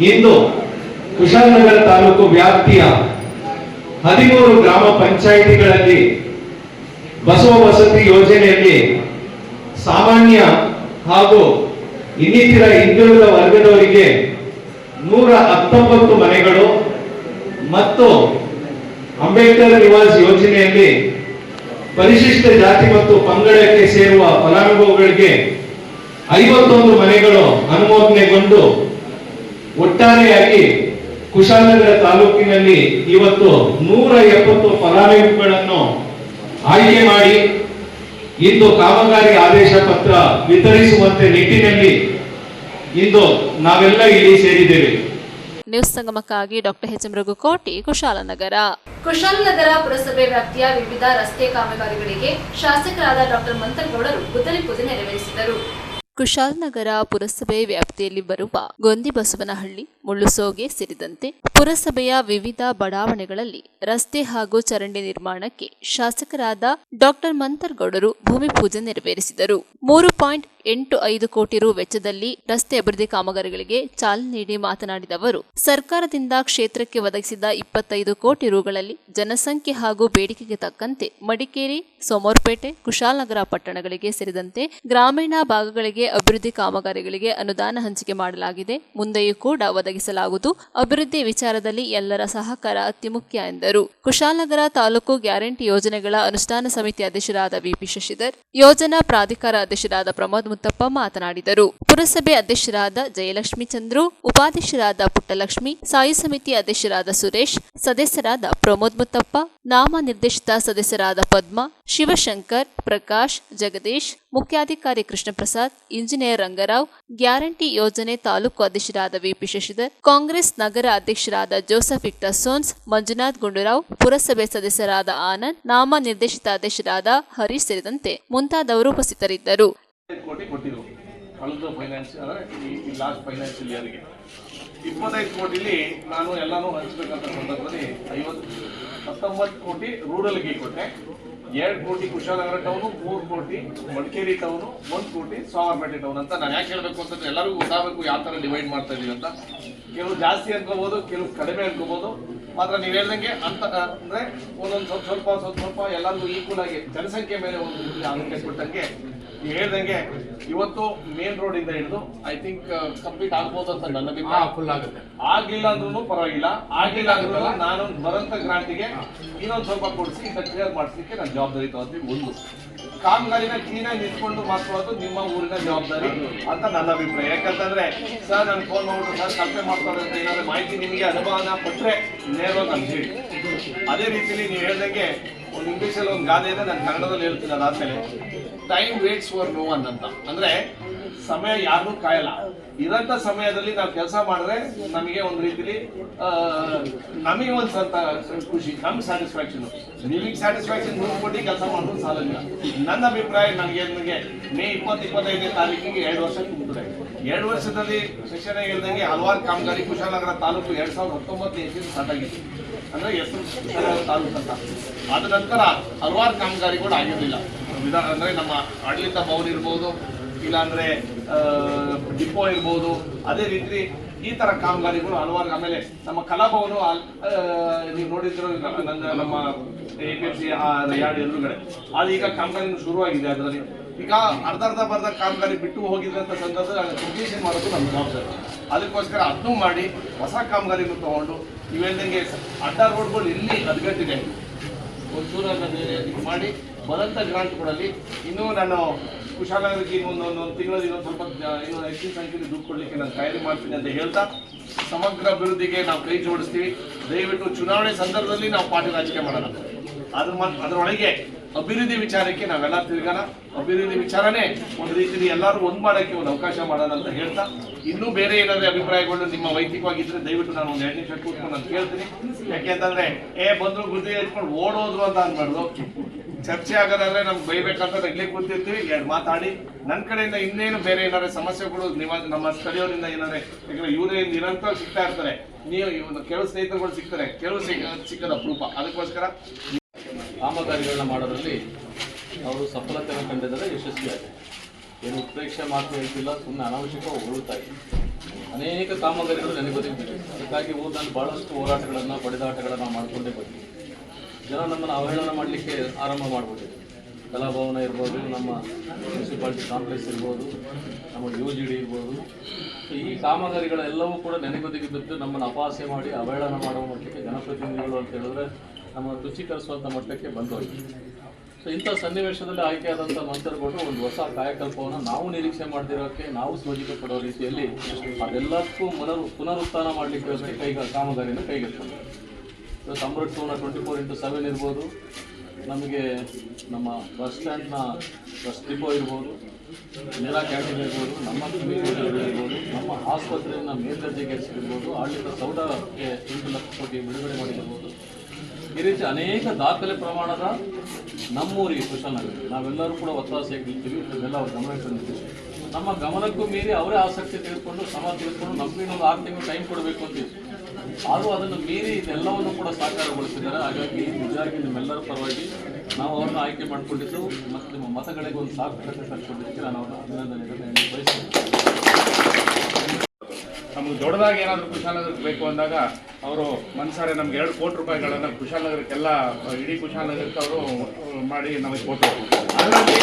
ಇಂದು ಕುಶಾಲನಗರ ತಾಲೂಕು ವ್ಯಾಪ್ತಿಯ 13 ಗ್ರಾಮ ಪಂಚಾಯಿತಿಗಳಲ್ಲಿ ಬಸವ ವಸತಿ ಯೋಜನೆಯಲ್ಲಿ ಸಾಮಾನ್ಯ ಹಾಗೂ ಇನ್ನಿತರ ಹಿಂದುಳಿದ ವರ್ಗದವರಿಗೆ 119 ಮನೆಗಳು ಮತ್ತು ಅಂಬೇಡ್ಕರ್ ನಿವಾಸ್ ಯೋಜನೆಯಲ್ಲಿ ಪರಿಶಿಷ್ಟ ಜಾತಿ ಮತ್ತು ಪಂಗಡಕ್ಕೆ ಸೇರುವ ಫಲಾನುಭವಿಗಳಿಗೆ 51 ಮನೆಗಳು ಅನುಮೋದನೆಗೊಂಡು ಒಟ್ಟಾರೆಯಾಗಿ ಕುಶಾಲನಗರ ತಾಲೂಕಿನಲ್ಲಿ ಇವತ್ತು 170 ಫಲಾನುಭವಿಗಳನ್ನು ಆಯ್ಕೆ ಮಾಡಿ ಇಂದು ಕಾಮಗಾರಿ ಆದೇಶ ಪತ್ರ ವಿತರಿಸುವಂತೆ ನಿಟ್ಟಿನಲ್ಲಿ ಇಂದು ನಾವೆಲ್ಲ ಇಲ್ಲಿ ಸೇರಿದ್ದೇವೆ. ನ್ಯೂಸ್ ಸಂಗಮಕ್ಕಾಗಿ doctor H M Raghukoti, Kushalnagar. Kushalnagar ಪುರಸಭೆ ವ್ಯಾಪ್ತಿಯ ವಿವಿಧ ರಸ್ತೆ ಕಾಮಗಾರಿಗಳಿಗೆ ಶಾಸಕರಾದ ಡಾಕ್ಟರ್ ಮಂತರಗೌಡರು ಗುದ್ದಲಿ ಪೂಜೆ ನೆರವೇರಿಸಿದರು. ಕುಶಾಲನಗರ ಪುರಸಭೆ ವ್ಯಾಪ್ತಿಯಲ್ಲಿ ಬರುವ ಗೊಂದಿಬಸವನಹಳ್ಳಿ, ಮುಳ್ಳುಸೋಗೆ ಸೇರಿದಂತೆ ಪುರಸಭೆಯ ವಿವಿಧ ಬಡಾವಣೆಗಳಲ್ಲಿ ರಸ್ತೆ ಹಾಗೂ ಚರಂಡಿ ನಿರ್ಮಾಣಕ್ಕೆ ಶಾಸಕರಾದ ಡಾಕ್ಟರ್ ಮಂತರಗೌಡರು ಭೂಮಿ ಪೂಜೆ ನೆರವೇರಿಸಿದರು. 3.85 ಕೋಟಿ ರು ವೆಚ್ಚದಲ್ಲಿ ರಸ್ತೆ ಅಭಿವೃದ್ಧಿ ಕಾಮಗಾರಿಗಳಿಗೆ ಚಾಲನೆ ನೀಡಿ ಮಾತನಾಡಿದ ಅವರು, ಸರ್ಕಾರದಿಂದ ಕ್ಷೇತ್ರಕ್ಕೆ ಒದಗಿಸಿದ 25 ಕೋಟಿ ರುಗಳಲ್ಲಿ ಜನಸಂಖ್ಯೆ ಹಾಗೂ ಬೇಡಿಕೆಗೆ ತಕ್ಕಂತೆ ಮಡಿಕೇರಿ, ಸೋಮವಾರಪೇಟೆ, ಕುಶಾಲನಗರ ಪಟ್ಟಣಗಳಿಗೆ ಸೇರಿದಂತೆ ಗ್ರಾಮೀಣ ಭಾಗಗಳಿಗೆ ಅಭಿವೃದ್ಧಿ ಕಾಮಗಾರಿಗಳಿಗೆ ಅನುದಾನ ಹಂಚಿಕೆ ಮಾಡಲಾಗಿದೆ. ಮುಂದೆಯೂ ಕೂಡ ಒದಗಿಸಲಾಗುವುದು. ಅಭಿವೃದ್ಧಿ ವಿಚಾರದಲ್ಲಿ ಎಲ್ಲರ ಸಹಕಾರ ಅತಿ ಮುಖ್ಯ ಎಂದರು. ಕುಶಾಲನಗರ ತಾಲೂಕು ಗ್ಯಾರಂಟಿ ಯೋಜನೆಗಳ ಅನುಷ್ಠಾನ ಸಮಿತಿ ಅಧ್ಯಕ್ಷರಾದ ವಿಪಿ ಶಶಿಧರ್, ಯೋಜನಾ ಪ್ರಾಧಿಕಾರ ಅಧ್ಯಕ್ಷರಾದ ಪ್ರಮೋದ್ ಮುತ್ತಪ್ಪ ಮಾತನಾಡಿದರು. ಪುರಸಭೆ ಅಧ್ಯಕ್ಷರಾದ ಜಯಲಕ್ಷ್ಮಿ ಚಂದ್ರು, ಉಪಾಧ್ಯಕ್ಷರಾದ ಪುಟ್ಟಲಕ್ಷ್ಮಿ, ಸ್ಥಾಯಿ ಸಮಿತಿ ಅಧ್ಯಕ್ಷರಾದ ಸುರೇಶ್, ಸದಸ್ಯರಾದ ಪ್ರಮೋದ್ ಮುತ್ತಪ್ಪ, ನಾಮ ನಿರ್ದೇಶಿತ ಸದಸ್ಯರಾದ ಪದ್ಮ, ಶಿವಶಂಕರ್, ಪ್ರಕಾಶ್, ಜಗದೀಶ್, ಮುಖ್ಯಾಧಿಕಾರಿ ಕೃಷ್ಣ ಪ್ರಸಾದ್, ಇಂಜಿನಿಯರ್ ರಂಗರಾವ್, ಗ್ಯಾರಂಟಿ ಯೋಜನೆ ತಾಲೂಕು ಅಧ್ಯಕ್ಷರಾದ ವಿಪಿ ಶಶಿಧರ್, ಕಾಂಗ್ರೆಸ್ ನಗರ ಅಧ್ಯಕ್ಷರಾದ ಜೋಸೆಫ್ ವಿಕ್ಟರ್ ಸೋನ್ಸ್, ಮಂಜುನಾಥ್ ಗುಂಡೂರಾವ್, ಪುರಸಭೆ ಸದಸ್ಯರಾದ ಆನಂದ್, ನಾಮ ನಿರ್ದೇಶಿತ ಅಧ್ಯಕ್ಷರಾದ ಹರೀಶ್ ಸೇರಿದಂತೆ ಮುಂತಾದವರು ಉಪಸ್ಥಿತರಿದ್ದರು. ಕಳೆದ ಫೈನಾನ್ಷಿಯಲ್ ಲಾಸ್ಟ್ ಫೈನಾನ್ಷಿಯಲ್ ಇಯರ್ಗೆ 25 ಕೋಟಿಲಿ ನಾನು ಎಲ್ಲಾನು ಹಂಚಬೇಕಂತ ಸಂದರ್ಭದಲ್ಲಿ 19 ಕೋಟಿ ರೂರಲ್ಗೆ ಕೊಟ್ಟೆ, 2 ಕೋಟಿ ಕುಶಾಲನಗರ ಟೌನು, 3 ಕೋಟಿ ಮಡಿಕೇರಿ ಟೌನು, 1 ಕೋಟಿ ಸೋಮವಾರಪೇಟೆ ಟೌನ್ ಅಂತ. ನಾನು ಯಾಕೆ ಹೇಳ್ಬೇಕು ಅಂತಂದ್ರೆ ಎಲ್ಲರಿಗೂ ಗೊತ್ತಾಗಬೇಕು ಯಾವ ಥರ ಡಿವೈಡ್ ಮಾಡ್ತಾ ಇದೀವಿ ಅಂತ. ಕೆಲವು ಜಾಸ್ತಿ ಅನ್ಕೋಬಹುದು, ಕೆಲವು ಕಡಿಮೆ ಅನ್ಕೋಬಹುದು. ಮಾತ್ರ ನೀವು ಹೇಳ್ದಂಗೆ ಅಂತ ಅಂದ್ರೆ ಒಂದೊಂದು ಸ್ವಲ್ಪ ಎಲ್ಲರಿಗೂ ಈಕ್ವಲ್ ಆಗಿ ಜನಸಂಖ್ಯೆ ಮೇಲೆ ಒಂದು ಅದಕ್ಕೆ ಕೊಟ್ಟಂಗೆ ನೀವು ಹೇಳ್ದಂಗೆ ಇವತ್ತು ಮೇನ್ ರೋಡ್ ಇಂದ ಹಿಡಿದು ಐ ಥಿಂಕ್ ಕಂಪ್ಲೀಟ್ ಆಗ್ಬೋದು ಅಂತ ನನ್ನ ಅಭಿಪ್ರಾಯ. ಫುಲ್ ಆಗುತ್ತೆ, ಆಗ್ಲಿಲ್ಲ ಅಂದ್ರೂ ಪರವಾಗಿಲ್ಲ. ಆಗಿಲ್ಲ ಅಂದ್ರೂ ನಾನು ಬರಂತ ಗ್ರಾಂಟಿಗೆ ಇನ್ನೊಂದು ಸ್ವಲ್ಪ ಕೊಡಿಸಿ ಕ್ಲಿಯರ್ ಮಾಡಿಸ್ಲಿಕ್ಕೆ ನಾನು ಜವಾಬ್ದಾರಿ ತಗೋತೀವಿ. ಒಂದು ಕಾಮಗಾರಿನ ಕ್ಲೀನಾಗಿ ನಿಂತ್ಕೊಂಡು ಮಾಡ್ಕೊಳ್ಳೋದು ನಿಮ್ಮ ಊರಿನ ಜವಾಬ್ದಾರಿ ಅಂತ ನನ್ನ ಅಭಿಪ್ರಾಯ. ಯಾಕಂತಂದ್ರೆ ಸರ್ ನಾನು ಫೋನ್ ಮಾಡ್ಬಿಟ್ಟು ಸರ್ ಕಲ್ಪನೆ ಮಾಡ್ತಾರೆ ಅಂತ ಏನಾದ್ರು ಮಾಹಿತಿ ನಿಮಗೆ ಅನುಭವನ ಪಟ್ರೆ ನೇರವಾಗಿ ನಾನು ಹೇಳಿ. ಅದೇ ರೀತಿಯಲ್ಲಿ ನೀವು ಹೇಳ್ದಂಗೆ ಒಂದು ಇಂಗ್ಲೀಷಲ್ಲಿ ಒಂದು ಗಾದೆ ಇದೆ, ನಾನು ಕನ್ನಡದಲ್ಲಿ ಹೇಳ್ತೀನಿ ಅದಾದ್ಮೇಲೆ, time waits for no one ಅಂತ. ಅಂದ್ರೆ ಸಮಯ ಯಾರನ್ನೂ ಕಾಯಲ್ಲ. ಇರೋಂಥ ಸಮಯದಲ್ಲಿ ನಾವು ಕೆಲಸ ಮಾಡಿದ್ರೆ ನಮಗೆ ಒಂದು ರೀತಿಲಿ ನಮಗೆ ಒಂದು ಸ್ವಲ್ಪ ಖುಷಿ, ನಮ್ಗೆ ಸ್ಯಾಟಿಸ್ಫ್ಯಾಕ್ಷನ್. ನಿಮಗೆ ಸ್ಯಾಟಿಸ್ಫ್ಯಾಕ್ಷನ್ 100 ಕೋಟಿ ಕೆಲಸ ಮಾಡೋದು ಸಾಲಲ್ಲ. ನನ್ನ ಅಭಿಪ್ರಾಯ, ನನಗೆ ಮೇ 20-25ನೇ ತಾರೀಕಿಗೆ 2 ವರ್ಷ ತುಂಬಿದೆ. 2 ವರ್ಷದಲ್ಲಿ ಶಿಕ್ಷಣ ಹೇಳ್ದಂಗೆ ಹಲವಾರು ಕಾಮಗಾರಿ ಕುಶಾಲನಗರ ತಾಲೂಕು 2019 ಸ್ಟಾರ್ಟ್ ಆಗಿತ್ತು. ಅಂದ್ರೆ ಹೆಸರು ತಾಲೂಕು ಅಂತ. ಅದ ನಂತರ ಹಲವಾರು ಕಾಮಗಾರಿಗಳು ಆಗಿರಲಿಲ್ಲ. ಅಂದ್ರೆ ನಮ್ಮ ಆಡಳಿತ ಭವನ ಇರ್ಬೋದು, ಇಲ್ಲಾಂದ್ರೆ ಡಿಪೋ ಇರ್ಬೋದು, ಅದೇ ರೀತಿ ಈ ತರ ಕಾಮಗಾರಿಗಳು ಹಲವಾರು. ಆಮೇಲೆ ನಮ್ಮ ಕಲಾಭವನ ನೀವು ನೋಡಿದ್ರು ನಮ್ಮ APMC ಯಾರ್ಡ್ ಎದುರುಗಡೆ ಅದು ಈಗ ಕಾಮಗಾರಿ ಶುರುವಾಗಿದೆ. ಅದರಲ್ಲಿ ಈಗ ಅರ್ಧ ಬರ್ಧ ಕಾಮಗಾರಿ ಬಿಟ್ಟು ಹೋಗಿದ್ದಂಥ ಸಂದರ್ಭದಲ್ಲಿ ಕಂಪ್ಲೀಷನ್ ಮಾಡೋದು ನಮ್ಮ ಜವಾಬ್ದಾರಿ. ಅದಕ್ಕೋಸ್ಕರ ಅದನ್ನು ಮಾಡಿ ಹೊಸ ಕಾಮಗಾರಿಗಳು ತಗೊಂಡು ಇವೆಲ್ಲಂಗೆ ಅಡ್ಡ ರೋಡ್ಗಳು ಇಲ್ಲಿ ಹದಗೆಟ್ಟಿದೆ ಒಂಚೂರು ಮಾಡಿ ಬರಂತ ಗ್ರಾಂಟ್ಗಳಲ್ಲಿ ಇನ್ನೂ ನಾನು ಕುಶಾಲನಗರಕ್ಕೆ ಇನ್ನೊಂದು ತಿಂಗಳಲ್ಲಿ ಇನ್ನೊಂದು ಸ್ವಲ್ಪ ಇನ್ನೊಂದು ಹೆಚ್ಚಿನ ಸಂಖ್ಯೆಯಲ್ಲಿ ದುಡ್ಡು ಕೊಡಲಿಕ್ಕೆ ನಾನು ತಯಾರಿ ಮಾಡ್ತೀನಿ ಅಂತ ಹೇಳ್ತಾ, ಸಮಗ್ರ ಅಭಿವೃದ್ಧಿಗೆ ನಾವು ಕೈ ಜೋಡಿಸ್ತೀವಿ. ದಯವಿಟ್ಟು ಚುನಾವಣೆ ಸಂದರ್ಭದಲ್ಲಿ ನಾವು ಪಾರ್ಟಿ ರಾಜಕೀಯ ಮಾಡೋಣ. ಅದರೊಳಗೆ ಅಭಿವೃದ್ಧಿ ವಿಚಾರಕ್ಕೆ ನಾವೆಲ್ಲ ತಿರುಗೋಣ. ಅಭಿವೃದ್ಧಿ ವಿಚಾರನೇ ಒಂದು ರೀತಿಯಲ್ಲಿ ಎಲ್ಲರೂ ಒಂದು ಮಾಡೋಕ್ಕೆ ಒಂದು ಅವಕಾಶ ಮಾಡೋಣ ಅಂತ ಹೇಳ್ತಾ, ಇನ್ನೂ ಬೇರೆ ಏನಾದರೂ ಅಭಿಪ್ರಾಯಗಳು ನಿಮ್ಮ ವೈಯಕ್ತಿಕವಾಗಿದ್ದರೆ ದಯವಿಟ್ಟು ನಾನು ಒಂದು 2 ನಿಮಿಷ ಕೂತ್ಕೊಂಡು ನಾನು ಕೇಳ್ತೀನಿ. ಯಾಕೆಂತಂದ್ರೆ ಬಂದ್ರು ಬುದ್ಧಿ ಹೇಳ್ಕೊಂಡು ಓಡೋದ್ರು ಅಂತ ಅನ್ಬಾರ್ದು. ಚರ್ಚೆ ಆಗೋದಾದ್ರೆ ನಮ್ಗೆ ಬೈಬೇಕಂತ ಇಲ್ಲೇ ಕೂತಿರ್ತೀವಿ, 2 ಮಾತಾಡಿ ನನ್ನ ಕಡೆಯಿಂದ ಇನ್ನೇನು ಬೇರೆ ಏನಾದ್ರು ಸಮಸ್ಯೆಗಳು ನಮ್ಮ ಸ್ಥಳೀಯರಿಂದ ಏನಾದ್ರೆ, ಯಾಕಂದ್ರೆ ಇವರೇ ನಿರಂತರ ಸಿಗ್ತಾ ಇರ್ತಾರೆ. ನೀವು ಕೆಲವು ಸ್ನೇಹಿತರುಗಳು ಸಿಗ್ತಾರೆ, ಕೆಲವು ಸಿಕ್ಕದ ಅಪರೂಪ. ಅದಕ್ಕೋಸ್ಕರ ಕಾಮಗಾರಿಗಳನ್ನ ಮಾಡೋದ್ರಲ್ಲಿ ಅವರು ಸಫಲತೆಯನ್ನು ಕಂಡಿದ್ದಾರೆ, ಯಶಸ್ವಿಯಾಗಿದೆ. ಏನು ಉತ್ಪ್ರೇಕ್ಷೆ ಮಾತು ಹೇಳ್ತಿಲ್ಲ, ಸುಮ್ಮನೆ ಅನಾವಶ್ಯಕ ಹೊಗಳುತ್ತಾ ಇದೆ. ಅನೇಕ ಕಾಮಗಾರಿಗಳು ನನಗೆ ಬದುಕಿದೆ. ಅದಕ್ಕಾಗಿ ಊರಿನಲ್ಲಿ ಭಾಳಷ್ಟು ಹೋರಾಟಗಳನ್ನು, ಬಡಿದಾಟಗಳನ್ನು ಮಾಡಿಕೊಂಡೇ ಬರ್ತೀವಿ. ಜನ ನಮ್ಮನ್ನು ಅವಹೇಳನ ಮಾಡಲಿಕ್ಕೆ ಆರಂಭ ಮಾಡಿಬಿಟ್ಟಿದೆ. ಕಲಾಭವನ ಇರ್ಬೋದು, ನಮ್ಮ ಮುನ್ಸಿಪಾಲಿಟಿ ಕಾಂಪ್ಲೆಕ್ಸ್ ಇರ್ಬೋದು, ನಮ್ಮ UGD ಇರ್ಬೋದು. ಈ ಕಾಮಗಾರಿಗಳೆಲ್ಲವೂ ಕೂಡ ನೆನೆಗುದಿಗೆ ಬಿದ್ದು ನಮ್ಮನ್ನು ಅಪಹಾಸ್ಯ ಮಾಡಿ ಅವಹೇಳನ ಮಾಡುವ ಮಟ್ಟಕ್ಕೆ ಜನಪ್ರತಿನಿಧಿಗಳು ಅಂತ ಹೇಳಿದ್ರೆ ನಮ್ಮ ತುಚ್ಛೀಕರಿಸುವಂಥ ಮಟ್ಟಕ್ಕೆ ಬಂದೋಗಿ. ಸೊ ಇಂಥ ಸನ್ನಿವೇಶದಲ್ಲಿ ಆಯ್ಕೆಯಾದಂಥ ಮಂತ್ರಿಗಳು ಒಂದು ಹೊಸ ಕಾಯಕಲ್ಪವನ್ನು ನಾವು ನಿರೀಕ್ಷೆ ಮಾಡದಿರೋಕ್ಕೆ, ನಾವು ಸೋಜಿಕೆ ಪಡೋ ರೀತಿಯಲ್ಲಿ ಅದೆಲ್ಲಕ್ಕೂ ಪುನರುತ್ಥಾನ ಮಾಡಲಿಕ್ಕೆ ಕಾಮಗಾರಿಯನ್ನು ಕೈಗೆತ್ತಿಕೊಂಡು ಸಮೃದ್ಧವನ್ನ 24x7 ಇರ್ಬೋದು, ನಮಗೆ ನಮ್ಮ ಬಸ್ ಸ್ಟ್ಯಾಂಡ್ನ ಬಸ್ ಡಿಪೋ ಇರ್ಬೋದು, ನೇರಾ ಕ್ಯಾಂಟೀನ್ ಇರ್ಬೋದು, ನಮ್ಮ ಇರ್ಬೋದು, ನಮ್ಮ ಆಸ್ಪತ್ರೆಯನ್ನು ಮೇಲ್ದರ್ಜೆಗೇರಿಸಿರ್ಬೋದು, ಆಡಳಿತ ಸೌಧಕ್ಕೆ 8 ಲಕ್ಷ ಕೋಟಿ ಬಿಡುಗಡೆ ಮಾಡಿರ್ಬೋದು. ಈ ರೀತಿ ಅನೇಕ ದಾಖಲೆ ಪ್ರಮಾಣದ ನಮ್ಮೂರಿಗೆ ಕುಶಾಲನಗರ ನಾವೆಲ್ಲರೂ ಕೂಡ ಒತ್ತಾಸೆಯಾಗಿ ನಿಲ್ತೀವಿ. ಇದನ್ನೆಲ್ಲ ಅವ್ರು ಗಮನಕ್ಕೆ ತಂದಿದ್ದೀವಿ. ನಮ್ಮ ಗಮನಕ್ಕೂ ಮೀರಿ ಅವರೇ ಆಸಕ್ತಿ ತೆಗೆದುಕೊಂಡು ಶ್ರಮ ತೆಗೆದುಕೊಂಡು ನಮಗೆ ಇನ್ನೊಂದು 6 ತಿಂಗಳು ಟೈಮ್ ಕೊಡಬೇಕು ಅಂತಿತ್ತು. ಆದರೂ ಅದನ್ನು ಮೀರಿ ಇದೆಲ್ಲವನ್ನು ಕೂಡ ಸಾಕಾರಗೊಳಿಸಿದ್ದಾರೆ. ಹಾಗಾಗಿ ನಿಜವಾಗಿ ನಿಮ್ಮೆಲ್ಲರ ಪರವಾಗಿ ನಾವು ಅವ್ರನ್ನ ಆಯ್ಕೆ ಮಾಡಿಕೊಂಡಿದ್ದು ಮತ್ತು ನಿಮ್ಮ ಮತಗಳಿಗೆ ಒಂದು ಸಾರ್ಥಕತೆ ತಂದುಕೊಂಡಿದ್ದಕ್ಕೆ ನಾನು ಅವ್ರನ್ನ ಅಭಿನಂದನೆಗಳನ್ನು ಬಯಸ್ತೇನೆ. ನಮ್ಗೆ ದೊಡ್ಡದಾಗಿ ಏನಾದರೂ ಕುಶಾಲನಗರಕ್ಕೆ ಬೇಕು ಅಂದಾಗ ಅವರು ಮನ್ಸಾರೆ ನಮ್ಗೆ 2 ಕೋಟಿ ರೂಪಾಯಿಗಳನ್ನು ಕುಶಾಲನಗರಕ್ಕೆಲ್ಲ ಇಡೀ ಕುಶಾಲನಗರಕ್ಕೆ ಅವರು ಮಾಡಿ ನಮಗೆ ಕೊಟ್ಟರು. ಅದರಲ್ಲಿ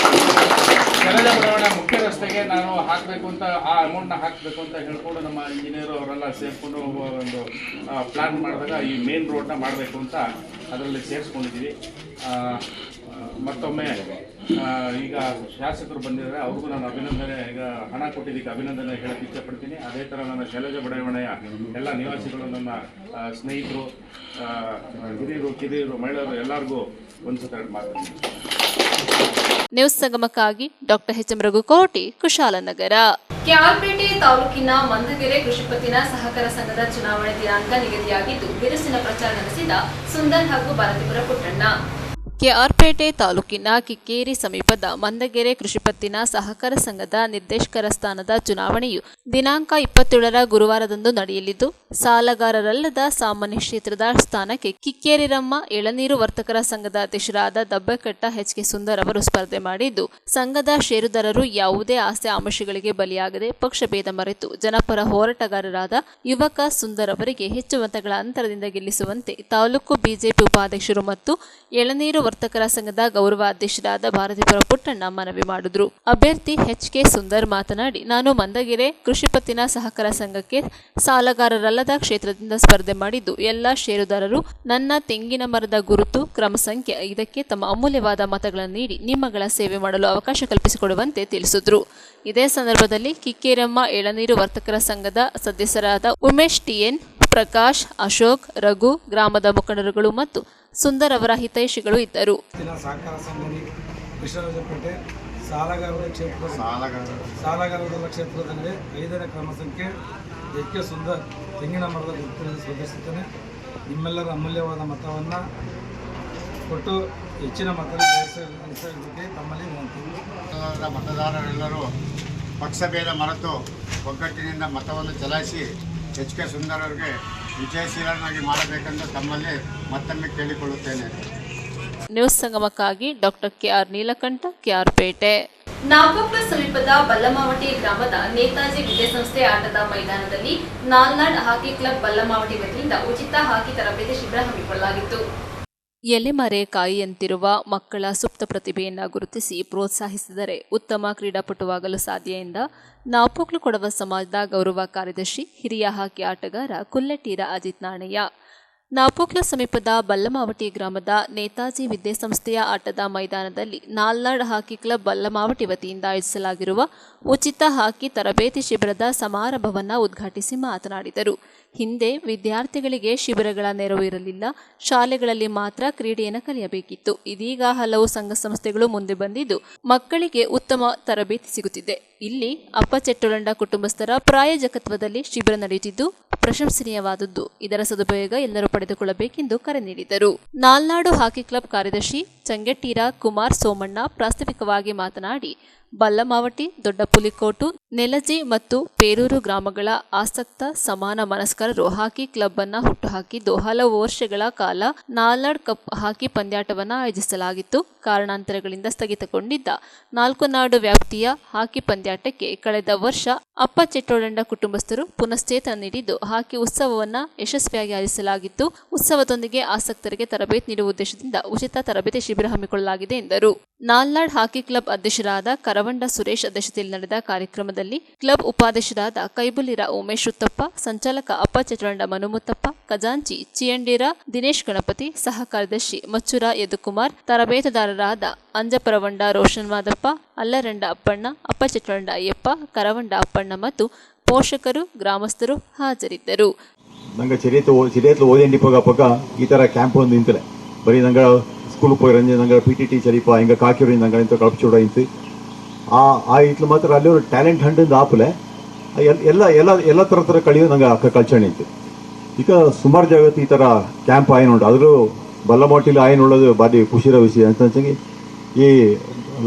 ಕೆಳಗೆ ಬಡಾವಣೆ ಮುಖ್ಯ ರಸ್ತೆಗೆ ನಾನು ಹಾಕಬೇಕು ಅಂತ ಆ ಅಮೌಂಟ್ನ ಹಾಕಬೇಕು ಅಂತ ಹೇಳ್ಕೊಂಡು ನಮ್ಮ ಇಂಜಿನಿಯರ್ ಅವರೆಲ್ಲ ಸೇರಿಕೊಂಡು ಒಂದು ಪ್ಲ್ಯಾನ್ ಮಾಡಿದಾಗ ಈ ಮೇನ್ ರೋಡ್ನ ಮಾಡಬೇಕು ಅಂತ ಅದರಲ್ಲಿ ಸೇರಿಸ್ಕೊಂಡಿದ್ದೀವಿ. ಮತ್ತೊಮ್ಮೆ ಈಗ ಶಾಸಕರು ಬಂದಿದ್ದಾರೆ, ಅವ್ರಿಗೂ ನಾನು ಅಭಿನಂದನೆ, ಈಗ ಹಣ ಕೊಟ್ಟಿದ್ದಕ್ಕೆ ಅಭಿನಂದನೆ ಹೇಳಕ್ಕೆ ಇಷ್ಟಪಡ್ತೀನಿ. ಅದೇ ಥರ ನನ್ನ ಶೈಲಜಾ ಬಡಾವಣೆಯ ಎಲ್ಲ ನಿವಾಸಿಗಳು, ನನ್ನ ಸ್ನೇಹಿತರು, ಹಿರಿಯರು, ಕಿರಿಯರು, ಮಹಿಳೆಯರು ಎಲ್ಲರಿಗೂ ಒಂದು ಸತ ಮಾತಾಡ್ತೀನಿ. ನ್ಯೂಸ್ ಸಂಗಮಕ್ಕಾಗಿ ಡಾಕ್ಟರ್ HM ರಘುಕೋಟಿ, ಕುಶಾಲನಗರ. ಕೆಆರ್ಪೇಟೆ ತಾಲೂಕಿನ ಮಂದಗೆರೆ ಕೃಷಿ ಪತ್ತಿನ ಸಹಕಾರ ಸಂಘದ ಚುನಾವಣೆ ದಿನಾಂಕ ನಿಗದಿಯಾಗಿದ್ದು ಬಿರುಸಿನ ಪ್ರಚಾರ ನಡೆಸಿದ ಸುಂದರ್ ಹಾಗೂ ಭಾರತಿಪುರ ಪುಟ್ಟಣ್ಣ. ಕೆಆರ್ಪೇಟೆ ತಾಲೂಕಿನ ಕಿಕ್ಕೇರಿ ಸಮೀಪದ ಮಂದಗೆರೆ ಕೃಷಿಪತ್ತಿನ ಸಹಕಾರ ಸಂಘದ ನಿರ್ದೇಶಕರ ಸ್ಥಾನದ ಚುನಾವಣೆಯು ದಿನಾಂಕ 27ರ ಗುರುವಾರದಂದು ನಡೆಯಲಿದ್ದು, ಸಾಲಗಾರರಲ್ಲದ ಸಾಮಾನ್ಯ ಕ್ಷೇತ್ರದ ಸ್ಥಾನಕ್ಕೆ ಕಿಕ್ಕೇರಿರಮ್ಮ ಎಳನೀರು ವರ್ತಕರ ಸಂಘದ ಅಧ್ಯಕ್ಷರಾದ ದಬ್ಬೆಕಟ್ಟ HK ಸುಂದರ್ ಅವರು ಸ್ಪರ್ಧೆ ಮಾಡಿದ್ದು, ಸಂಘದ ಷೇರುದಾರರು ಯಾವುದೇ ಆಸೆ ಆಮಿಷಗಳಿಗೆ ಬಲಿಯಾಗದೆ ಪಕ್ಷಭೇದ ಮರೆತು ಜನಪರ ಹೋರಾಟಗಾರರಾದ ಯುವಕ ಸುಂದರ್ ಅವರಿಗೆ ಹೆಚ್ಚು ಮತಗಳ ಅಂತರದಿಂದ ಗೆಲ್ಲಿಸುವಂತೆ ತಾಲೂಕು ಬಿಜೆಪಿ ಉಪಾಧ್ಯಕ್ಷರು ಮತ್ತು ಎಳನೀರು ವರ್ತಕರ ಸಂಘದ ಗೌರವ ಅಧ್ಯಕ್ಷರಾದ ಭಾರತೀಪುರ ಪುಟ್ಟಣ್ಣ ಮನವಿ ಮಾಡಿದ್ರು. ಅಭ್ಯರ್ಥಿ HK ಸುಂದರ್ ಮಾತನಾಡಿ, ನಾನು ಮಂದಗೆರೆ ಕೃಷಿ ಪತ್ತಿನ ಸಹಕಾರ ಸಂಘಕ್ಕೆ ಸಾಲಗಾರರಲ್ಲದ ಕ್ಷೇತ್ರದಿಂದ ಸ್ಪರ್ಧೆ ಮಾಡಿದ್ದು, ಎಲ್ಲ ಷೇರುದಾರರು ನನ್ನ ತೆಂಗಿನ ಮರದ ಗುರುತು ಕ್ರಮ ಸಂಖ್ಯೆ 5ಕ್ಕೆ ತಮ್ಮ ಅಮೂಲ್ಯವಾದ ಮತಗಳನ್ನು ನೀಡಿ ನಿಮ್ಮಗಳ ಸೇವೆ ಮಾಡಲು ಅವಕಾಶ ಕಲ್ಪಿಸಿಕೊಡುವಂತೆ ತಿಳಿಸಿದ್ರು. ಇದೇ ಸಂದರ್ಭದಲ್ಲಿ ಕಿಕ್ಕೇರಮ್ಮ ಎಳನೀರು ವರ್ತಕರ ಸಂಘದ ಸದಸ್ಯರಾದ ಉಮೇಶ್ TN, ಪ್ರಕಾಶ್, ಅಶೋಕ್, ರಘು, ಗ್ರಾಮದ ಮುಖಂಡರುಗಳು ಮತ್ತು ಸುಂದರ್ ಅವರ ಹಿತೈಷಿಗಳು ಇದ್ದರು. ಸಹಕಾರ ಸಂಘ ಕೃಷ್ಣರಾಜಪೇಟೆ ಸಾಲಗಾರರ ಕ್ಷೇತ್ರದಲ್ಲಿ 5ನೇ ಕ್ರಮ ಸಂಖ್ಯೆ HK ಸುಂದರ್ ತೆಂಗಿನ ಮರದ ಗುರುತಿನ ಸ್ಪರ್ಧಿಸುತ್ತೇನೆ. ನಿಮ್ಮೆಲ್ಲರ ಅಮೂಲ್ಯವಾದ ಮತವನ್ನು ಕೊಟ್ಟು ಹೆಚ್ಚಿನ ಮತ ಗಳಿಸಲಿಕ್ಕೆ ತಮ್ಮಲ್ಲಿ ವಿನಂತಿ. ಮತದಾರರೆಲ್ಲರೂ ಪಕ್ಷಭೇದ ಮರೆತು ಒಗ್ಗಟ್ಟಿನಿಂದ ಮತವನ್ನು ಚಲಾಯಿಸಿ HK ಸುಂದರ್ ಅವರಿಗೆ ವಿಜಯಶೀಲನಾಗಿ ಮಾಡಬೇಕೆಂದು ತಮ್ಮಲ್ಲಿ ಮತ್ತೊಮ್ಮೆ ಕೇಳಿಕೊಳ್ಳುತ್ತೇನೆ. ನ್ಯೂಸ್ ಸಂಗಮಕ್ಕಾಗಿ doctor KR Neelakantha, KR Pete. Napoklu ಸಮೀಪದ ಬಲ್ಲಮಾವಟಿ ಗ್ರಾಮದ ನೇತಾಜಿ ವಿದ್ಯಾಸಂಸ್ಥೆ ಆಟದ ಮೈದಾನದಲ್ಲಿ ನಾಲ್ನಾಡ್ ಹಾಕಿ ಕ್ಲಬ್ ಬಲ್ಲಮಾವಟಿ ವತಿಯಿಂದ ಉಚಿತ ಹಾಕಿ ತರಬೇತಿ ಶಿಬಿರ ಹಮ್ಮಿಕೊಳ್ಳಲಾಗಿತ್ತು. ಎಲೆಮರೆ ಕಾಯಿಯಂತಿರುವ ಮಕ್ಕಳ ಸುಪ್ತ ಪ್ರತಿಭೆಯನ್ನು ಗುರುತಿಸಿ ಪ್ರೋತ್ಸಾಹಿಸಿದರೆ ಉತ್ತಮ ಕ್ರೀಡಾಪಟುವಾಗಲು ಸಾಧ್ಯ ಎಂದ ನಾಪೋಕ್ಲು ಕೊಡವ ಸಮಾಜದ ಗೌರವ ಕಾರ್ಯದರ್ಶಿ ಹಿರಿಯ ಹಾಕಿ ಆಟಗಾರ ಕುಲ್ಲಟೀರ ಅಜಿತ್ ನಾಣಯ್ಯ. ನಾಪೋಕ್ಲ ಸಮೀಪದ ಬಲ್ಲಮಾವಟಿ ಗ್ರಾಮದ ನೇತಾಜಿ ವಿದ್ಯಾಸಂಸ್ಥೆಯ ಆಟದ ಮೈದಾನದಲ್ಲಿ ನಾಲ್ನಾಡ್ ಹಾಕಿ ಕ್ಲಬ್ ಬಲ್ಲಮಾವಟಿ ವತಿಯಿಂದ ಆಯೋಜಿಸಲಾಗಿರುವ ಉಚಿತ ಹಾಕಿ ತರಬೇತಿ ಶಿಬಿರದ ಸಮಾರಂಭವನ್ನು ಉದ್ಘಾಟಿಸಿ ಮಾತನಾಡಿದರು. ಹಿಂದೆ ವಿದ್ಯಾರ್ಥಿಗಳಿಗೆ ಶಿಬಿರಗಳ ನೆರವು ಇರಲಿಲ್ಲ, ಶಾಲೆಗಳಲ್ಲಿ ಮಾತ್ರ ಕ್ರೀಡೆಯನ್ನು ಕಲಿಯಬೇಕಿತ್ತು. ಇದೀಗ ಹಲವು ಸಂಘ ಸಂಸ್ಥೆಗಳು ಮುಂದೆ ಬಂದಿದ್ದು ಮಕ್ಕಳಿಗೆ ಉತ್ತಮ ತರಬೇತಿ ಸಿಗುತ್ತಿದೆ. ಇಲ್ಲಿ ಅಪ್ಪಚೆಟ್ಟೊಳಂಡ ಕುಟುಂಬಸ್ಥರ ಪ್ರಾಯೋಜಕತ್ವದಲ್ಲಿ ಶಿಬಿರ ನಡೆಯುತ್ತಿದ್ದು ಪ್ರಶಂಸನೀಯವಾದದ್ದು. ಇದರ ಸದುಪಯೋಗ ಎಲ್ಲರೂ ಪಡೆದುಕೊಳ್ಳಬೇಕೆಂದು ಕರೆ ನೀಡಿದರು. ನಾಲ್ನಾಡು ಹಾಕಿ ಕ್ಲಬ್ ಕಾರ್ಯದರ್ಶಿ ಚಂಗೆಟ್ಟೀರ ಕುಮಾರ್ ಸೋಮಣ್ಣ ಪ್ರಾಸ್ತಾವಿಕವಾಗಿ ಮಾತನಾಡಿ, ಬಲ್ಲಮಾವಟಿ, ದೊಡ್ಡಪುಲಿಕೋಟು, ನೆಲಜಿ ಮತ್ತು ಪೇರೂರು ಗ್ರಾಮಗಳ ಆಸಕ್ತ ಸಮಾನ ಮನಸ್ಕರರು ಹಾಕಿ ಕ್ಲಬ್ ಅನ್ನ ಹುಟ್ಟುಹಾಕಿದ್ದು ಹಲವು ವರ್ಷಗಳ ಕಾಲ ನಾಲ್ನಾಡ್ ಕಪ್ ಹಾಕಿ ಪಂದ್ಯಾಟವನ್ನು ಆಯೋಜಿಸಲಾಗಿತ್ತು. ಕಾರಣಾಂತರಗಳಿಂದ ಸ್ಥಗಿತಗೊಂಡಿದ್ದ 4 ನಾಡು ವ್ಯಾಪ್ತಿಯ ಹಾಕಿ ಪಂದ್ಯಾಟಕ್ಕೆ ಕಳೆದ ವರ್ಷ ಅಪ್ಪಚೆಟ್ಟೊಳಂಡ ಕುಟುಂಬಸ್ಥರು ಪುನಶ್ಚೇತನ ನೀಡಿದ್ದು ಹಾಕಿ ಉತ್ಸವವನ್ನು ಯಶಸ್ವಿಯಾಗಿ ಆಯೋಜಿಸಲಾಗಿತ್ತು. ಉತ್ಸವದೊಂದಿಗೆ ಆಸಕ್ತರಿಗೆ ತರಬೇತಿ ನೀಡುವ ಉದ್ದೇಶದಿಂದ ಉಚಿತ ತರಬೇತಿ ಶಿಬಿರ ಹಮ್ಮಿಕೊಳ್ಳಲಾಗಿದೆ ಎಂದರು. ನಾಲ್ನಾಡ್ ಹಾಕಿ ಕ್ಲಬ್ ಅಧ್ಯಕ್ಷರಾದ ಕರವಂಡ ಸುರೇಶ್ ಅಧ್ಯಕ್ಷತೆಯಲ್ಲಿ ನಡೆದ ಕಾರ್ಯಕ್ರಮದಲ್ಲಿ ಕ್ಲಬ್ ಉಪಾಧ್ಯಕ್ಷರಾದ ಕೈಬುಲಿರ ಉಮೇಶ್ ಉತ್ತಪ್ಪ, ಸಂಚಾಲಕ ಅಪ್ಪಚೆಟ್ಟೊಳಂಡ ಮನುಮುತ್ತಪ್ಪ, ಖಜಾಂಚಿ ಚಿಯಂಡೀರ ದಿನೇಶ್ ಗಣಪತಿ, ಸಹ ಕಾರ್ಯದರ್ಶಿ ಮಚ್ಚುರ ಯದುಕುಮಾರ್, ತರಬೇತುದಾರರಾದ ಅಂಜಪರವಂಡ ರೋಷನ್ ಮಾದಪ್ಪ, ಅಲ್ಲರಂಡ ಅಪ್ಪಣ್ಣ, ಅಪ್ಪಚೆಟ್ಟೊಳಂಡ ಅಯ್ಯಪ್ಪ, ಕರವಂಡ ಅಪ್ಪಣ್ಣ ಮತ್ತು ಪೋಷಕರು, ಗ್ರಾಮಸ್ಥರು ಹಾಜರಿದ್ದರು. ನಂಗೆ ಚರಿಯತ್ಲು ಓದೇಂಡಿ ಪೋಗ ಈ ಥರ ಕ್ಯಾಂಪ್ ಒಂದು ನಿಂತಲೆ ಬರೀ ನಂಗೆ ಸ್ಕೂಲ್ಗೆ போயிருந்து ನಂಗೆ PT சரிப்பா எங்கள் காக்கியூரின் நாங்கள் ಇಂಥ ಕಳಪಿಚೂಡ ಇಂತು ಆ ಇಟ್ಲು ಮಾತ್ರ ಅಲ್ಲಿ ಒಂದು ಟ್ಯಾಲೆಂಟ್ ಹಂಡಿಂದ ಆಪಲೆ ಎಲ್ಲ ಥರ ಕಳಿಯೋ ನಂಗೆ ಅಕ್ಕ ಕಲ್ಚಣಿ ಇತ್ತು. ಈಗ ಸುಮಾರು ಜಾಗತ್ತು ಈ ಥರ ಕ್ಯಾಂಪ್ ಆಯ್ನುಂಟು. ಅದ್ರೂ ಬಲ್ಲಮಾವಟಿಲಿ ಆಯ್ನುಳ್ಳೋದು ಬಾರಿ ಖುಷಿರ ವಿಷಯ ಅಂತಂಚಂಗಿ ಈ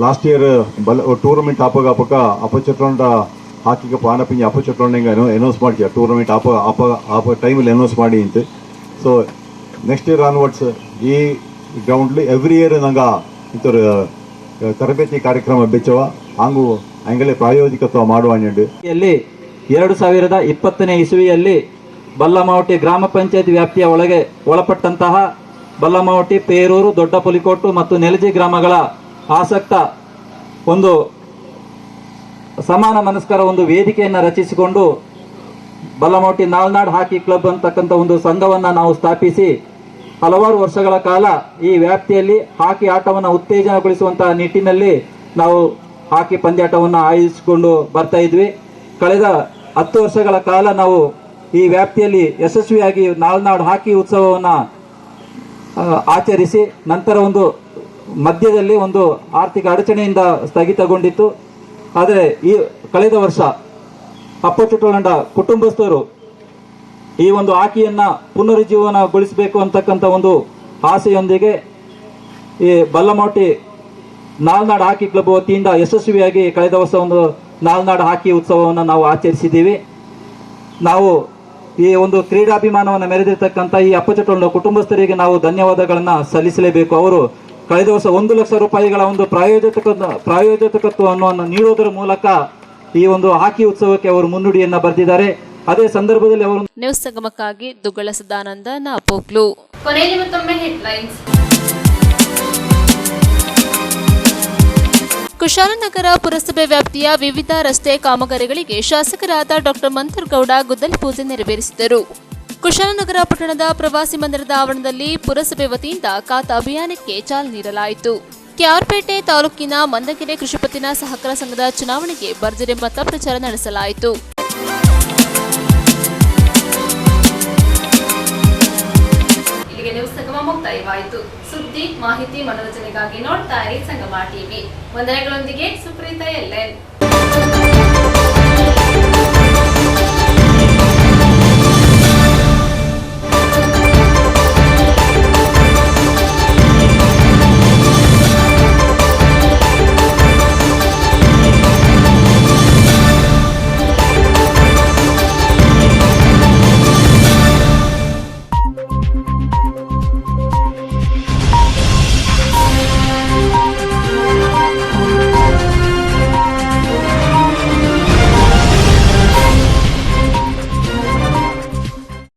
ಲಾಸ್ಟ್ ಇಯರ್ ಟೂರ್ನಮೆಂಟ್ ಆಪಗ ಅಪ್ಪಚೆಟ್ಟೊಂಡ ಹಾಕಿಗೆ ಪಾನಪಿಂಜಿ ಅಪ್ಪಚೆಟ್ಟೊಂಡ ಅನೌನ್ಸ್ ಮಾಡ್ತೀಯ ಟೂರ್ನಮೆಂಟ್ ಆಪ ಟೈಮಲ್ಲಿ ಅನೌನ್ಸ್ ಮಾಡಿ ಇಂತು. ಸೊ ನೆಕ್ಸ್ಟ್ ಇಯರ್ ಆನ್ವರ್ಡ್ಸ್ ಈ ಗ್ರೌಂಡ್ಲಿ ಎವ್ರಿ ಇಯರ್ ನಂಗೆ ಇಂಥರ ತರಬೇತಿ ಕಾರ್ಯಕ್ರಮ ಬೆಚ್ಚವ ಹಾಗೂ ಹಂಗಲೇ ಪ್ರಾಯೋಜಿಕತ್ವ ಮಾಡುವ 2020ನೇ ಇಸವಿಯಲ್ಲಿ ಬಲ್ಲಮಾವಟಿ ಗ್ರಾಮ ಪಂಚಾಯತ್ ವ್ಯಾಪ್ತಿಯ ಒಳಪಟ್ಟಂತಹ ಬಲ್ಲಮಾವಟಿ, ಪೇರೂರು, ದೊಡ್ಡಪುಲಿಕೋಟು ಮತ್ತು ನೆಲಜಿ ಗ್ರಾಮಗಳ ಆಸಕ್ತ ಒಂದು ಸಮಾನ ಮನಸ್ಕರ ಒಂದು ವೇದಿಕೆಯನ್ನು ರಚಿಸಿಕೊಂಡು ಬಲ್ಲಮಾವಟಿ ನಾಲ್ನಾಡ್ ಹಾಕಿ ಕ್ಲಬ್ ಅಂತಕ್ಕಂಥ ಒಂದು ಸಂಘವನ್ನು ನಾವು ಸ್ಥಾಪಿಸಿ ಹಲವಾರು ವರ್ಷಗಳ ಕಾಲ ಈ ವ್ಯಾಪ್ತಿಯಲ್ಲಿ ಹಾಕಿ ಆಟವನ್ನು ಉತ್ತೇಜನಗೊಳಿಸುವಂತಹ ನಿಟ್ಟಿನಲ್ಲಿ ನಾವು ಹಾಕಿ ಪಂದ್ಯಾಟವನ್ನು ಆಯೋಜಿಸಿಕೊಂಡು ಬರ್ತಾ ಇದ್ವಿ. ಕಳೆದ 10 ವರ್ಷಗಳ ಕಾಲ ನಾವು ಈ ವ್ಯಾಪ್ತಿಯಲ್ಲಿ ಯಶಸ್ವಿಯಾಗಿ ನಾಲ್ನಾಡ್ ಹಾಕಿ ಉತ್ಸವವನ್ನು ಆಚರಿಸಿ ನಂತರ ಒಂದು ಮಧ್ಯದಲ್ಲಿ ಒಂದು ಆರ್ಥಿಕ ಅಡಚಣೆಯಿಂದ ಸ್ಥಗಿತಗೊಂಡಿತ್ತು. ಆದರೆ ಈ ಕಳೆದ ವರ್ಷ ಅಪ್ಪಚೆಟ್ಟೊಳಂಡ ಕುಟುಂಬಸ್ಥರು ಈ ಒಂದು ಹಾಕಿಯನ್ನ ಪುನರುಜ್ಜೀವನಗೊಳಿಸಬೇಕು ಅಂತಕ್ಕಂಥ ಒಂದು ಆಸೆಯೊಂದಿಗೆ ಈ ಬಲ್ಲಮಾವಟಿ ನಾಲ್ನಾಡ್ ಹಾಕಿ ಕ್ಲಬ್ ವತಿಯಿಂದ ಯಶಸ್ವಿಯಾಗಿ ಕಳೆದ ವರ್ಷ ಒಂದು ನಾಲ್ನಾಡ್ ಹಾಕಿ ಉತ್ಸವವನ್ನು ನಾವು ಆಚರಿಸಿದ್ದೀವಿ. ನಾವು ಈ ಒಂದು ಕ್ರೀಡಾಭಿಮಾನವನ್ನು ಮೆರೆದಿರ್ತಕ್ಕಂಥ ಈ ಅಪ್ಪಚೆಟ್ಟೊಳಂಡ ಕುಟುಂಬಸ್ಥರಿಗೆ ನಾವು ಧನ್ಯವಾದಗಳನ್ನು ಸಲ್ಲಿಸಲೇಬೇಕು. ಅವರು ಕಳೆದ ವರ್ಷ 1 ಲಕ್ಷ ರೂಪಾಯಿಗಳ ಒಂದು ಪ್ರಾಯೋಜಕತ್ವವನ್ನು ನೀಡುವುದರ ಮೂಲಕ ಈ ಒಂದು ಹಾಕಿ ಉತ್ಸವಕ್ಕೆ ಅವರು ಮುನ್ನುಡಿಯನ್ನ ಬರೆದಿದ್ದಾರೆ. ಅದೇ ಸಂದರ್ಭದಲ್ಲಿ ಅವರು ನ್ಯೂಸ್ ಸಂಗಮಕ್ಕಾಗಿ ದುಗ್ಗಳ ಸದಾನಂದ ನಾಪೋಕ್ಲು. ಕೊನೆಯಲ್ಲಿ ಮತ್ತೊಮ್ಮೆ ಹೆಡ್ಲೈನ್ಸ್. ಕುಶಾಲನಗರ ಪುರಸಭೆ ವ್ಯಾಪ್ತಿಯ ವಿವಿಧ ರಸ್ತೆ ಕಾಮಗಾರಿಗಳಿಗೆ ಶಾಸಕರಾದ ಡಾಕ್ಟರ್ ಮಂತರ್ಗೌಡ ಗುದ್ದಲಿ ಪೂಜೆ ನೆರವೇರಿಸಿದರು. ಕುಶಾಲನಗರ ಪಟ್ಟಣದ ಪ್ರವಾಸಿ ಮಂದಿರದ ಆವರಣದಲ್ಲಿ ಪುರಸಭೆ ವತಿಯಿಂದ ಖಾತಾ ಅಭಿಯಾನಕ್ಕೆ ಚಾಲನೆ ನೀಡಲಾಯಿತು. ಕೆಆರ್ಪೇಟೆ ತಾಲೂಕಿನ ಮಂದಗೆರೆ ಕೃಷಿಪತ್ತಿನ ಸಹಕಾರ ಸಂಘದ ಚುನಾವಣೆಗೆ ಭರ್ಜರಿ ಮತ ಪ್ರಚಾರ ನಡೆಸಲಾಯಿತು. ಇಲ್ಲಿಗೆ ನ್ಯೂಸ್ ಸಂಗಮ ಮುಕ್ತಾಯವಾಯಿತು. ಸುದ್ದಿ, ಮಾಹಿತಿ, ಮನೋರಂಜನೆಗಾಗಿ ನೋಡ್ತಾ ಇರಿ ಸಂಗಮ ಟಿವಿ. ವಂದನೆಗಳೊಂದಿಗೆ ಸುಪ್ರೀತಾ ಎಲ್ಎನ್.